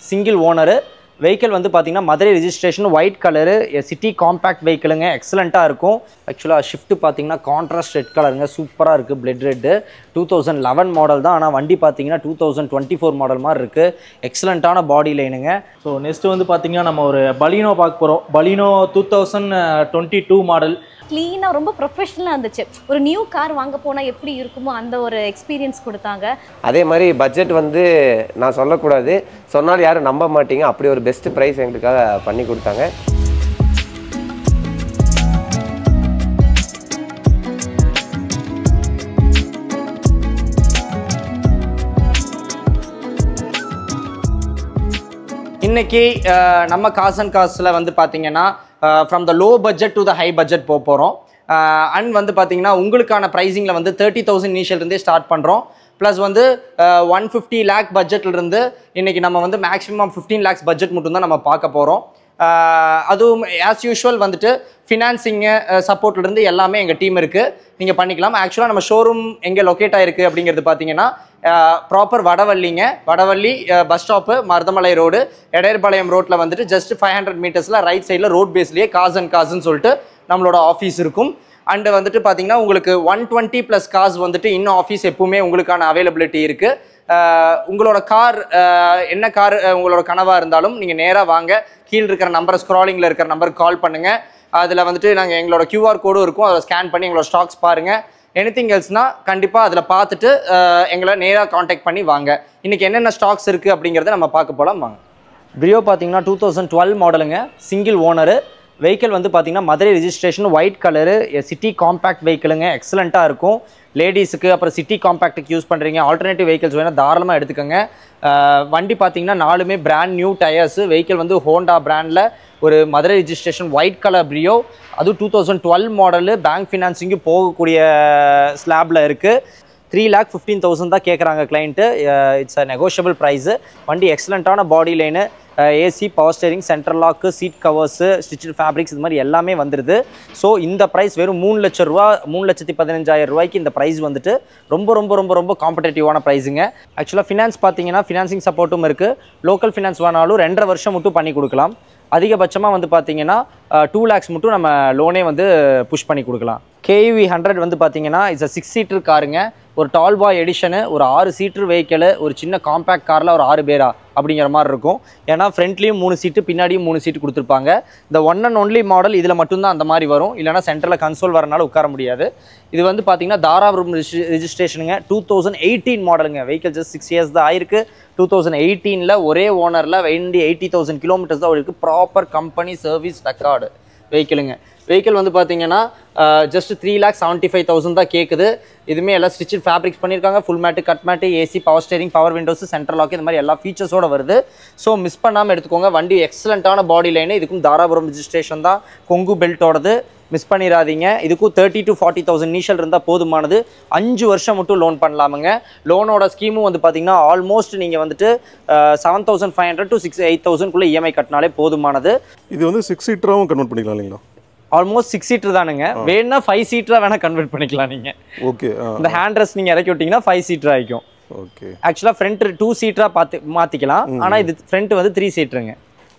Single owner. Vehicle வந்து பார்த்தீங்கன்னா Madurai registration, white colour, city compact வெஹிக்கிளுங்க, எக்ஸலண்ட்டாக இருக்கும். ஆக்சுவலாக ஷிஃப்ட் பார்த்தீங்கன்னா கான்ட்ராஸ்ட் ரெட் கலருங்க, சூப்பராக இருக்குது. பிளட் ரெட்டு 2011 மாடல் தான், ஆனால் வண்டி பார்த்தீங்கன்னா 2024 மாடல் மாதிரி இருக்குது. எக்ஸலண்ட்டான பாடி லைனுங்க. ஸோ நெக்ஸ்ட்டு வந்து பார்த்தீங்கன்னா நம்ம ஒரு பலினோ பார்க்க போகிறோம். பலினோ 2022 மாடல். க்ளீனாக ரொம்ப ப்ரொஃபஷ்னலாக இருந்துச்சு. ஒரு நியூ கார் வாங்க போனால் எப்படி இருக்குமோ அந்த ஒரு எக்ஸ்பீரியன்ஸ் கொடுத்தாங்க. அதே மாதிரி பட்ஜெட் வந்து நான் சொல்லக்கூடாது, சொன்னாலும் யாரும் நம்ப மாட்டீங்க, அப்படி ஒரு பெஸ்ட் ப்ரைஸ் எங்களுக்காக பண்ணி கொடுத்தாங்க. இன்னைக்கு நம்ம காஸ் அண்ட் காஸில் வந்து பார்த்தீங்கன்னா from the low budget to the high budget போக போகிறோம். அண்ட் வந்து பார்த்தீங்கன்னா உங்களுக்கான ப்ரைஸிங்கில் வந்து 30,000 இனிஷியல்லேருந்தே ஸ்டார்ட் பண்ணுறோம். ப்ளஸ் வந்து 150 லேக் பட்ஜெட்லேருந்து இன்றைக்கி நம்ம வந்து மேக்ஸிமம் 15 லேக்ஸ் பட்ஜெட் மட்டும்தான் நம்ம பார்க்க போகிறோம். அதுவும் ஆஸ் யூஷுவல் வந்துட்டு ஃபினான்சிங்கு சப்போர்ட்லேருந்து எல்லாமே எங்கள் டீம் இருக்குது, நீங்கள் பண்ணிக்கலாம். ஆக்சுவலாக நம்ம ஷோரூம் எங்கே லொக்கேட் ஆகிருக்கு அப்படிங்கிறது பார்த்தீங்கன்னா ப்ராப்பர் வடவள்ளிங்க. Vadavalli bus stop, Marudhamalai road, Edayarpalayam ரோட்டில் வந்துட்டு ஜஸ்ட் 500 மீட்டர்ஸில் ரைட் சைடில் ரோட் பேஸ்லேயே காஸ் அண்ட் காஸ்ன்னு சொல்லிட்டு நம்மளோட ஆஃபீஸ் இருக்கும். அண்டு வந்துட்டு பார்த்தீங்கன்னா உங்களுக்கு 120+ காஸ் வந்துட்டு இன்னும் ஆஃபீஸ் எப்பவுமே உங்களுக்கான அவைலபிலிட்டி இருக்குது. உங்களோட கார் என்ன கார் உங்களோட கனவாக இருந்தாலும் நீங்கள் நேராக வாங்க, கீழே இருக்கிற நம்பரை, ஸ்க்ராலிங்கில் இருக்கிற நம்பருக்கு கால் பண்ணுங்கள். அதில் வந்துட்டு நாங்கள் எங்களோட QR கோடும் இருக்கும், அதை ஸ்கேன் பண்ணி எங்களோட ஸ்டாக்ஸ் பாருங்கள். எனிதிங் எல்ஸ்னால் கண்டிப்பாக அதில் பார்த்துட்டு எங்களை நேராக காண்டாக்ட் பண்ணி வாங்க. இன்றைக்கி என்னென்ன ஸ்டாக்ஸ் இருக்குது அப்படிங்கிறத நம்ம பார்க்க போகலாம் வாங்க. பிரியோ பார்த்தீங்கன்னா 2012 மாடலுங்க, சிங்கிள் ஓனரு. வெஹிக்கிள் வந்து பார்த்தீங்கன்னா Madurai registration, white colour, city compact வெஹிக்கிளுங்க, எக்ஸலண்ட்டாக இருக்கும். லேடிஸுக்கு அப்புறம் சிட்டி காம்பேக்ட்டுக்கு யூஸ் பண்ணுறீங்க, ஆல்டர்னேட்டிவ் வெஹிக்கிள்ஸ் வேணால் தாராளமாக எடுத்துக்கோங்க. வண்டி பார்த்தீங்கன்னா 4மே பிராண்ட் நியூ டயர்ஸு. வெஹிக்கிள் வந்து ஹோண்டா பிராண்டில் ஒரு Madurai registration white colour Brio, அதுவும் 2012 மாடலு. பேங்க் ஃபினான்சிங்கு போகக்கூடிய ஸ்லாபில் இருக்குது. 3,15,000 தான் கேட்குறாங்க client. It's a negotiable price. வண்டி எக்ஸலண்ட்டான body line, AC, power steering, central lock, seat covers, stitched fabrics, இது மாதிரி எல்லாமே வந்துடுது. ஸோ இந்த ப்ரைஸ் வெறும் 3 லட்ச ரூபா, 3,15,000 ரூபாய்க்கு இந்த ப்ரைஸ் வந்துட்டு ரொம்ப ரொம்ப ரொம்ப ரொம்ப காம்படேட்டிவான ப்ரைஸுங்க. ஆக்சுவலாக ஃபினான்ஸ் பார்த்தீங்கன்னா ஃபினான்சிங் சப்போர்ட்டும் இருக்குது. லோக்கல் ஃபினான்ஸ் வேணாலும் 2.5 வருஷம் மட்டும் பண்ணி கொடுக்கலாம். அதிகபட்சமாக வந்து பார்த்தீங்கன்னா 2 lakhs மட்டும் நம்ம லோனே வந்து புஷ் பண்ணி கொடுக்கலாம். KUV 100 வந்து பார்த்தீங்கன்னா இட்ஸ் அ 6 சீட்டர் காருங்க. ஒரு டால் பாய் எடிஷனு, ஒரு 6 சீட்டர் வெஹிக்கிள், ஒரு சின்ன காம்பேக்ட் காரில் ஒரு 6 பேரா அப்படிங்கிற மாதிரி இருக்கும். ஏன்னா ஃப்ரண்ட்லேயும் 3 சீட்டு, பின்னாடியும் 3 சீட்டு கொடுத்துருப்பாங்க. இந்த ஒன் அண்ட் ஒன்லி மாடல் இதில் மட்டும்தான் அந்த மாதிரி வரும், இல்லைனா சென்டரில் கன்சோல் வரனால உட்கார முடியாது. இது வந்து பார்த்தீங்கன்னா தாராபுரம் ரெஜிஸ்ட்ரேஷனுங்க, 2018 மாடலுங்க. வெஹிக்கிள் ஜஸ்ட் 6 years தான் ஆயிருக்கு. 2018 ஒரே ஓனரில் 80,000 கிலோமீட்டர்ஸ் தான் இருக்குது. ப்ராப்பர் கம்பெனி சர்வீஸ் ரெக்கார்டு வெஹிக்கிளுங்க. வெஹிக்கிள் வந்து பார்த்தீங்கன்னா ஜஸ்ட் 3,75,000 தான் கேட்குது. இதுவுமே எல்லாம் ஸ்டிச்சட் ஃபேப்ரிக்ஸ் பண்ணியிருக்காங்க. Full mat, cut mat, AC, power steering, power windows, central lock, இந்த மாதிரி எல்லா ஃபீச்சர்ஸோடு வருது. ஸோ மிஸ் பண்ணாமல் எடுத்துக்கோங்க. வண்டி எக்ஸலண்ட்டான பாடி லைனு. இதுக்கும் தாராபுரம் ரெஜிஸ்ட்ரேஷன் தான், கொங்கு பெல்ட்டோடது. மிஸ் பண்ணிடாதீங்க. இதுக்கும் 30,000 to 40,000 இனிஷியல் இருந்தால் போதுமானது. 5 வருஷம் மட்டும் லோன் பண்ணலாமுங்க. லோனோட ஸ்கீமும் வந்து பார்த்தீங்கன்னா ஆல்மோஸ்ட் நீங்கள் வந்துட்டு 7,500 to 8,000 EMI கட்டினாலே போதுமானது. இது வந்து 6 சீட்டராகவும் கன்வெர்ட் பண்ணிக்கலாம் இல்லைங்களா? ஆல்மோஸ்ட் 6 சீட்டர் தானுங்க. வேணும்னா 5 சீட்டராக வேணால் கன்வெர்ட் பண்ணிக்கலாம் நீங்கள். ஓகே, இந்த ஹேண்ட் ரெஸ்ட் நீங்கள் இறக்கி விட்டிங்கன்னா 5 சீட்டர் ஆகிக்கும். ஓகே, ஆக்சுவலாக ஃப்ரண்ட் 2 சீட்டராக மாற்றிக்கலாம். ஆனால் இது ஃப்ரண்ட் வந்து 3 சீட்டருங்க.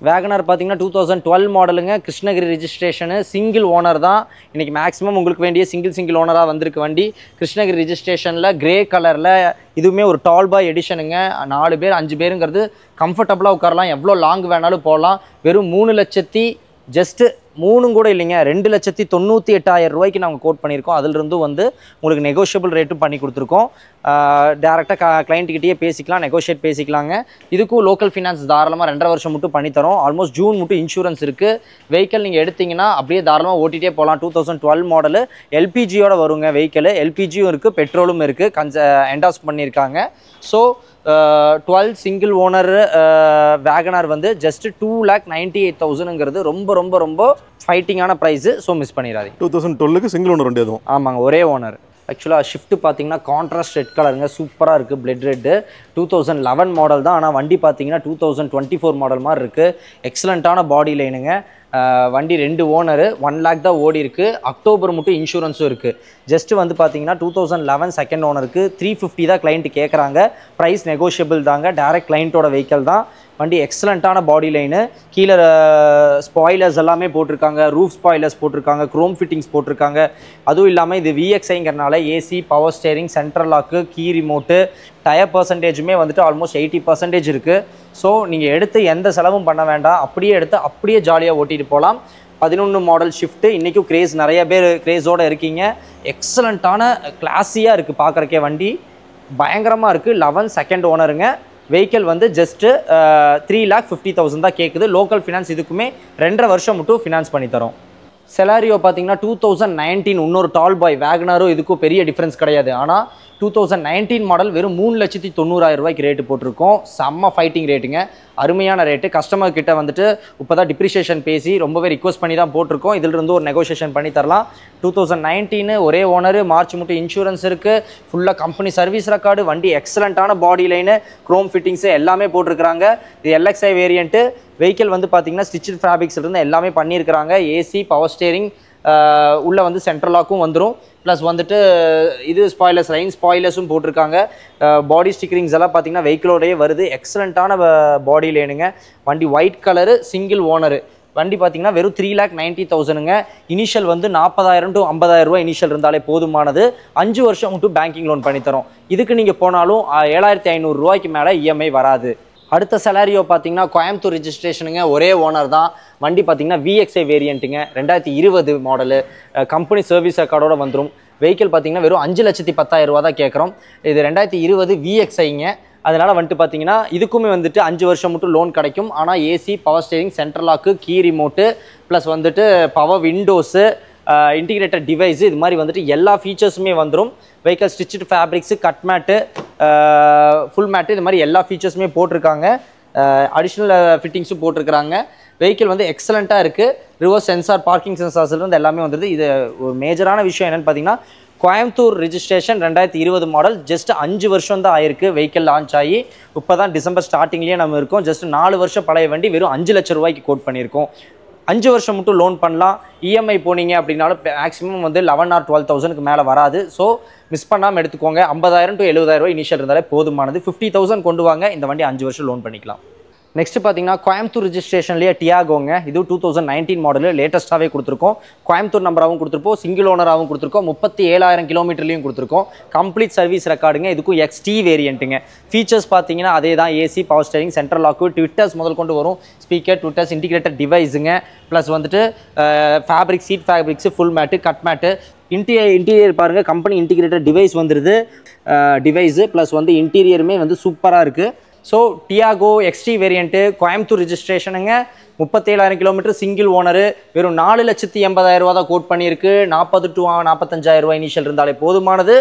வேகனார் பார்த்தீங்கன்னா 2012 மாடலுங்க, கிருஷ்ணகிரி ரெஜிஸ்ட்ரேஷனு, சிங்கிள் ஓனர் தான். இன்றைக்கி மேக்ஸிமம் உங்களுக்கு வேண்டிய சிங்கிள் ஓனராக வந்திருக்கு வண்டி. கிருஷ்ணகிரி ரெஜிஸ்ட்ரேஷனில் கிரே கலரில், இதுவுமே ஒரு டால் பாய் எடிஷனுங்க. 4 பேர் 5 பேருங்கிறது கம்ஃபர்டபுளாக உட்காரலாம், எவ்வளோ லாங் வேணாலும் போகலாம். வெறும் 3 லட்சத்தி ஜஸ்ட்டு 3 கூட இல்லைங்க, 2,98,000 ரூபாய்க்கு நாங்கள் கோட் பண்ணியிருக்கோம். அதிலிருந்தும் வந்து உங்களுக்கு நெகோஷியபிள் ரேட்டும் பண்ணி கொடுத்துருக்கோம். டேரெக்டாக கிளைண்ட்டுக்கிட்டே பேசிக்கலாம், நெகோஷியேட் பேசிக்கலாங்க. இதுக்கும் லோக்கல் ஃபினான்ஸ் தாராளமாக 2.5 வருஷம் மட்டும் பண்ணித்தரோம். ஆல்மோஸ்ட் ஜூன் மட்டும் இன்சூரன்ஸ் இருக்குது. வெஹிக்கிள் நீங்கள் எடுத்திங்கன்னா அப்படியே தாராளமாக ஓட்டிகிட்டே போகலாம். 2012 மாடலு, LPGயோட வருங்க வெஹிக்கிள். LPGயும் இருக்குது, பெட்ரோலும் இருக்குது, என்டாஸ் பண்ணியிருக்காங்க. ஸோ 12 சிங்கிள் ஓனர் வேகனார் வந்து ஜஸ்ட் 2,98,000ங்கிறது ரொம்ப ரொம்ப ரொம்ப ஃபைட்டிங்கான ப்ரைஸு. ஸோ மிஸ் பண்ணிடாதீங்க. 2012க்கு சிங்கிள் ஓனர் வண்டி அதுவும். ஆமாங்க, ஒரே ஓனர். ஆக்சுவலாக ஷிஃப்ட் பார்த்தீங்கன்னா கான்ட்ராஸ்ட் ரெட் கலருங்க, சூப்பராக இருக்குது. பிளட் ரெட்டு 2011 மாடல் தான், ஆனால் வண்டி பார்த்தீங்கன்னா 2024 மாடல் மாதிரி இருக்குது. எக்ஸலண்ட்டான பாடி லைனுங்க. வண்டி 2 ஓனரு 1 lakh தான் ஓடி இருக்கு. அக்டோபர் மட்டும் இன்சூரன்ஸும் இருக்குது. ஜஸ்ட் வந்து பார்த்தீங்கன்னா 2011 செகண்ட் ஓனருக்கு 350 தான் கிளைண்ட் கேட்குறாங்க. ப்ரைஸ் நெகோஷியபிள் தாங்க. டேரக்ட் கிளைண்ட்டோட வெஹிக்கல் தான். வண்டி எக்ஸலண்ட்டான பாடி லைனு. கீழே ஸ்பாய்லர்ஸ் எல்லாமே போட்டிருக்காங்க. ரூஃப் ஸ்பாய்லர்ஸ் போட்டிருக்காங்க. க்ரோம் ஃபிட்டிங்ஸ் போட்டிருக்காங்க. அதுவும் இல்லாமல் இது VXIங்கிறனால AC, power steering, central lock, key remote, tyre பர்சன்டேஜுமே வந்துட்டு ஆல்மோஸ்ட் 80% இருக்குது. ஸோ நீங்கள் எடுத்து எந்த செலவும் பண்ண வேண்டாம். அப்படியே எடுத்து அப்படியே ஜாலியாக ஓட்டிகிட்டு போகலாம். 11 மாடல் ஷிஃப்ட்டு. இன்றைக்கும் க்ரேஸ் நிறைய பேர் க்ரேஸோடு இருக்கீங்க. எக்ஸலண்ட்டான கிளாஸியாக இருக்குது பார்க்குறக்கே. வண்டி பயங்கரமாக இருக்குது. 11 செகண்ட் ஓனருங்க. வெஹிக்கிள் வந்து ஜஸ்ட்டு 3,50,000 தான் கேட்குது. லோக்கல் ஃபினான்ஸ் இதுக்குமே 2.5 வருஷம் மட்டும் ஃபினான்ஸ் பண்ணி தரோம். செலாரியோ பார்த்தீங்கன்னா 2019 இன்னொரு டால் பாய் வேகனாரும் இதுக்கும் பெரிய டிஃப்ரென்ஸ் கிடையாது. ஆனால் 2019 மாடல் வெறும் 3,90,000 ரூபாய்க்கு ரேட்டு போட்டிருக்கோம். செம்ம ஃபைட்டிங் ரேட்டுங்க. அருமையான ரேட்டு. கஸ்டமர் கிட்ட வந்துட்டு இப்போ தான் டிப்ரிஷியேஷன் பேசி ரொம்பவே ரிக்வஸ்ட் பண்ணி தான் போட்டிருக்கோம். இதிலிருந்து ஒரு நெகோஷியேஷன் பண்ணி தரலாம். 2019 ஒரே ஓனரு, மார்ச் மட்டும் இன்சூரன்ஸ் இருக்குது. ஃபுல்லாக கம்பெனி சர்வீஸ் ரெக்கார்டு. வண்டி எக்ஸலண்ட்டான பாடி லைனு, க்ரோம் ஃபிட்டிங்ஸு எல்லாமே போட்டிருக்கிறாங்க. இது LXI வேரியண்ட்டு. வெஹிக்கிள் வந்து பார்த்தீங்கன்னா ஸ்டிச்சட் ஃபேப்ரிக்ஸ்லேருந்து எல்லாமே பண்ணியிருக்கிறாங்க. ஏசி, பவர் ஸ்டேரிங், உள்ளே வந்து சென்ட்ரல் லாக்கும் வந்துடும். ப்ளஸ் வந்துட்டு இது ஸ்பாய்லர்ஸ், லைன் ஸ்பாய்லர்ஸும் போட்டிருக்காங்க. பாடி ஸ்டிக்கரிங்ஸ் எல்லாம் பார்த்தீங்கன்னா வெஹிக்கிளோடையே வருது. எக்ஸலண்ட்டான பாடி லைனுங்க. வண்டி ஒயிட் கலரு, சிங்கிள் ஓனரு. வண்டி பார்த்தீங்கன்னா வெறும் 3,90,000ங்க. இனிஷியல் வந்து 40,000 to 50,000 ரூபா இனிஷியல் இருந்தாலே போதுமானது. 5 வருஷம் மட்டும் பேங்கிங் லோன் பண்ணித்தரோம். இதுக்கு நீங்கள் போனாலும் 7,500 ரூபாய்க்கு மேலே EMI வராது. அடுத்த செலாரியோ பார்த்தீங்கன்னா கோயம்புத்தூர் ரிஜிஸ்ட்ரேஷனுங்க. ஒரே ஓனர் தான். வண்டி பார்த்தீங்கன்னா VXI வேரியண்ட்டுங்க. 2020 மாடலு. கம்பெனி சர்வீஸ் ரெக்கார்டோட வந்துடும். வெஹிக்கிள் பார்த்தீங்கன்னா வெறும் 5,10,000 ரூபா தான் கேட்குறோம். இது 2020 VXIங்க. அதனால் வந்துட்டு பார்த்தீங்கன்னா இதுக்குமே வந்துட்டு 5 வருஷம் மட்டும் லோன் கிடைக்கும். ஆனால் AC, power steering, central lock, key remote, plus வந்துட்டு பவர் விண்டோஸு, இன்டிகிரேட்டட் டிவைஸு, இது மாதிரி வந்துட்டு எல்லா ஃபீச்சர்ஸுமே வந்துடும். Vehicle stitched fabrics, cut mat, full mat, இது மாதிரி எல்லா ஃபீச்சர்ஸுமே போட்டிருக்காங்க. அடிஷ்னல் ஃபிட்டிங்ஸும் போட்டிருக்கிறாங்க. வெஹிக்கிள் வந்து எக்ஸலண்ட்டாக இருக்குது. ரிவர்ஸ் சென்சார், பார்க்கிங் சென்சார்ஸ்லேருந்து எல்லாமே வந்துடுது. இது ஒரு மேஜரான விஷயம் என்னென்னு பார்த்தீங்கன்னா கோயம்புத்தூர் ரிஜிஸ்ட்ரேஷன் 2020 மாடல். ஜஸ்ட் 5 வருஷம் தான் ஆயிருக்கு வெஹிக்கிள் லான்ச் ஆகி. இப்போ தான் டிசம்பர் ஸ்டார்டிங்லேயே நம்ம இருக்கோம். ஜஸ்ட் 4 வருஷம் பழைய வண்டி வெறும் 5 லட்சம் ரூபாய்க்கு கோட் பண்ணியிருக்கோம். 5 வருஷம் மட்டும் லோன் பண்ணலாம். EMI போனீங்க அப்படின்னாலும் மேக்ஸிமம் வந்து 11,000 or 12,000க்கு மேலே வராது. ஸோ மிஸ் பண்ணாமல் எடுத்துக்கோங்க. 50,000 to 70,000 ரூபாய் இனிஷியல் இருந்தாலே போதுமானது. 50,000 கொண்டு வாங்க. இந்த வண்டி 5 வருஷம் லோன் பண்ணிக்கலாம். நெக்ஸ்ட் பார்த்தீங்கன்னா கோயம்புத்தூர் ரிஜிஸ்ட்ரேஷன்லேயே டியாகோங்க. இது 2019 மாடலு. லேட்டஸ்ட்டாகவே கொடுத்துருக்கோம். கோயம்புத்தூர் நம்பராகவும் கொடுத்துருப்போம், சிங்கிள் ஓனராகவும் கொடுத்துருக்கோம், 37,000 கிலோமீட்டர்லையும் கொடுத்துருக்கோம். கம்ப்ளீட் சர்வீஸ் ரெக்கார்டுங்க. இதுக்கும் XT வேரியண்ட்டுங்க. ஃபீச்சர்ஸ் பார்த்தீங்கன்னா அதே தான். AC, power steering, central lock, tweeters முதல் கொண்டு வரும். ஸ்பீக்கர், ட்விட்டர்ஸ், இன்டிகிரேட்டட் டிவைஸுங்க. ப்ளஸ் வந்துட்டு fabric, seat fabrics, full mat, cut mat. Interior பாருங்கள். கம்பெனி இன்டிகிரேட்டட் டிவைஸ் வந்துடுது. டிவைஸு ப்ளஸ் வந்து இன்டீரியருமே வந்து சூப்பராக இருக்குது. So Tiago XT variant, Coimbatore ரிஜிஸ்ட்ரேஷனுங்க. 37,000 கிலோமீட்டர், சிங்கிள் ஓனரு. வெறும் 4,80,000 ரூபா தான் கோட் பண்ணியிருக்கு. 40,000 to 45,000 ரூபாய் இனிஷியல் இருந்தாலே போதுமானது.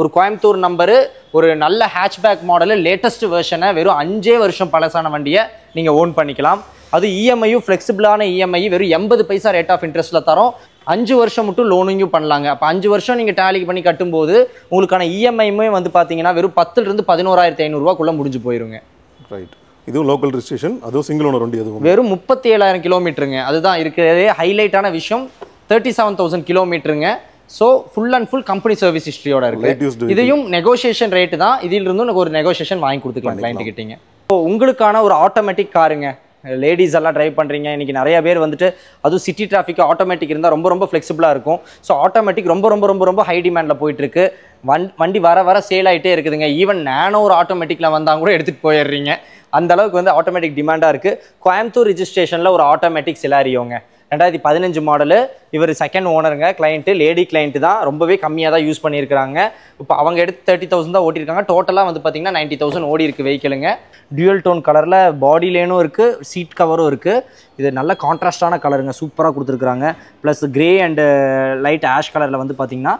ஒரு கோயம்புத்தூர் நம்பரு, ஒரு நல்ல ஹேட்ச்பேக் மாடலு, லேட்டஸ்ட் வெர்ஷனை வெறும் 5 வருஷம் பழசான வண்டியை நீங்கள் ஓன் பண்ணிக்கலாம். அது EMIயும் ஃப்ளெக்சிபிளான EMI வெறும் 80 பைசா ரேட் ஆஃப் இன்ட்ரெஸ்ட்டில் தரோம். 5 வருஷம் மட்டும் லோனிங்கும் பண்ணலாங்க. அப்போ 5 வருஷம் நீங்கள் டேலி பண்ணி கட்டும்போது உங்களுக்கான EMIயுமே வந்து பார்த்தீங்கன்னா வெறும் 10,000 to 11,500 ரூபாக்குள்ளே முடிஞ்சு போயிருங்க. ரைட். இதுவும் லோக்கல் ரிஜிஸ்ட்ரேஷன், அதுவும் சிங்கிள் ஓனர் வண்டி. அதுவும் வெறும் 37,000 கிலோமீட்டருங்க. அதுதான் இருக்கிறதே ஹைலைட்டான விஷயம். 37,000 கிலோமீட்டருங்க. So full and full company service ஹிஸ்ட்ரியோட இருக்குது. இதையும் நெகோஷியேஷன் ரேட்டு தான். இதிலிருந்தும் எனக்கு ஒரு நெகோஷியேஷன் வாங்கி கொடுத்துக்கலாம் கிளைண்ட் கிட்டீங்க. ஸோ உங்களுக்கான ஒரு ஆட்டோமேட்டிக் காருங்க. லேடிஸ் எல்லாம் ட்ரைவ் பண்ணுறீங்க. இன்றைக்கி நிறைய பேர் வந்துட்டு அதுவும் சிட்டி டிராஃபிக் ஆட்டோமேட்டிக் இருந்தால் ரொம்ப ரொம்ப ஃப்ளெக்சிபிளாக இருக்கும். ஸோ ஆட்டோமேட்டிக் ரொம்ப ரொம்ப ரொம்ப ரொம்ப ஹை டிமாண்டில் போயிட்டுருக்கு. வண்டி வர வர சேல் ஆகிட்டே இருக்குதுங்க. ஈவன் நானோ ஒரு ஆட்டோமேட்டிக்கில் வந்தால் கூட எடுத்துகிட்டு போயிடுறீங்க. அந்த அளவுக்கு வந்து ஆட்டோமேட்டிக் டிமாண்டாக இருக்குது. கோயம்புத்தூர் ரிஜிஸ்ட்ரேஷனில் ஒரு ஆட்டோமேட்டிக் செலாரியோங்க. 2015 மாடலு. இவர் செகண்ட் ஓனருங்க. கிளைண்ட்டு லேடி கிளைண்ட்டு தான். ரொம்பவே கம்மியாக தான் யூஸ் பண்ணியிருக்கிறாங்க. இப்போ அவங்க எடுத்து 30,000 தான் ஓட்டியிருக்காங்க. டோட்டலாக வந்து பார்த்தீங்கன்னா 90,000 ஓடி இருக்குது வெஹிக்கிளுங்க. டியூயல் டோன் கலரில் பாடி லேனும் இருக்குது, சீட் கவரும் இருக்குது. இது நல்ல கான்ட்ராஸ்டான கலருங்க. சூப்பராக கொடுத்துருக்குறாங்க. Plus grey and light ash கலரில் வந்து பார்த்தீங்கன்னா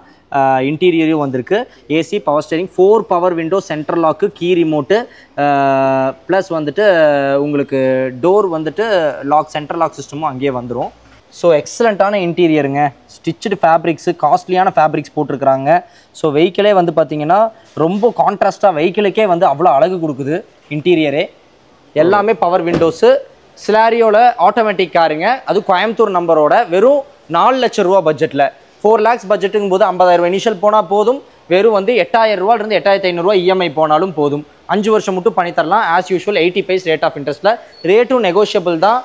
இன்டீரியரும் வந்திருக்கு. AC, power steering, 4 power window, central lock, key remote, plus வந்துட்டு உங்களுக்கு டோர் வந்துட்டு லாக், சென்ட்ரல் லாக் சிஸ்டமும் அங்கேயே வந்துடும். ஸோ எக்ஸலண்ட்டான இன்டீரியருங்க. ஸ்டிச்சடு ஃபேப்ரிக்ஸு, காஸ்ட்லியான ஃபேப்ரிக்ஸ் போட்டிருக்கிறாங்க. ஸோ வெஹிக்கிளே வந்து பார்த்தீங்கன்னா ரொம்ப கான்ட்ராஸ்ட்டாக வெஹிக்கிளுக்கே வந்து அவ்வளோ அழகு கொடுக்குது இன்டீரியரே. எல்லாமே பவர் விண்டோஸு, சிலாரியோவில் ஆட்டோமேட்டிக் காருங்க, அது கோயம்புத்தூர் நம்பரோட வெறும் 4 லட்சம் ரூபா பட்ஜெட்டில். 4 lakhs பட்ஜெட்டுங்கும் போது 50,000 இனிஷியல் போனால் போதும். வெறும் வந்து 8,000 ரூபாயிலிருந்து 8,500 இஎம்ஐ போனாலும் போதும். 5 வருஷம் மட்டும் பண்ணி தரலாம். As usual 80 paise rate of இன்ட்ரெஸ்ட்டில். ரேட்டும் நெகோஷியபிள் தான்.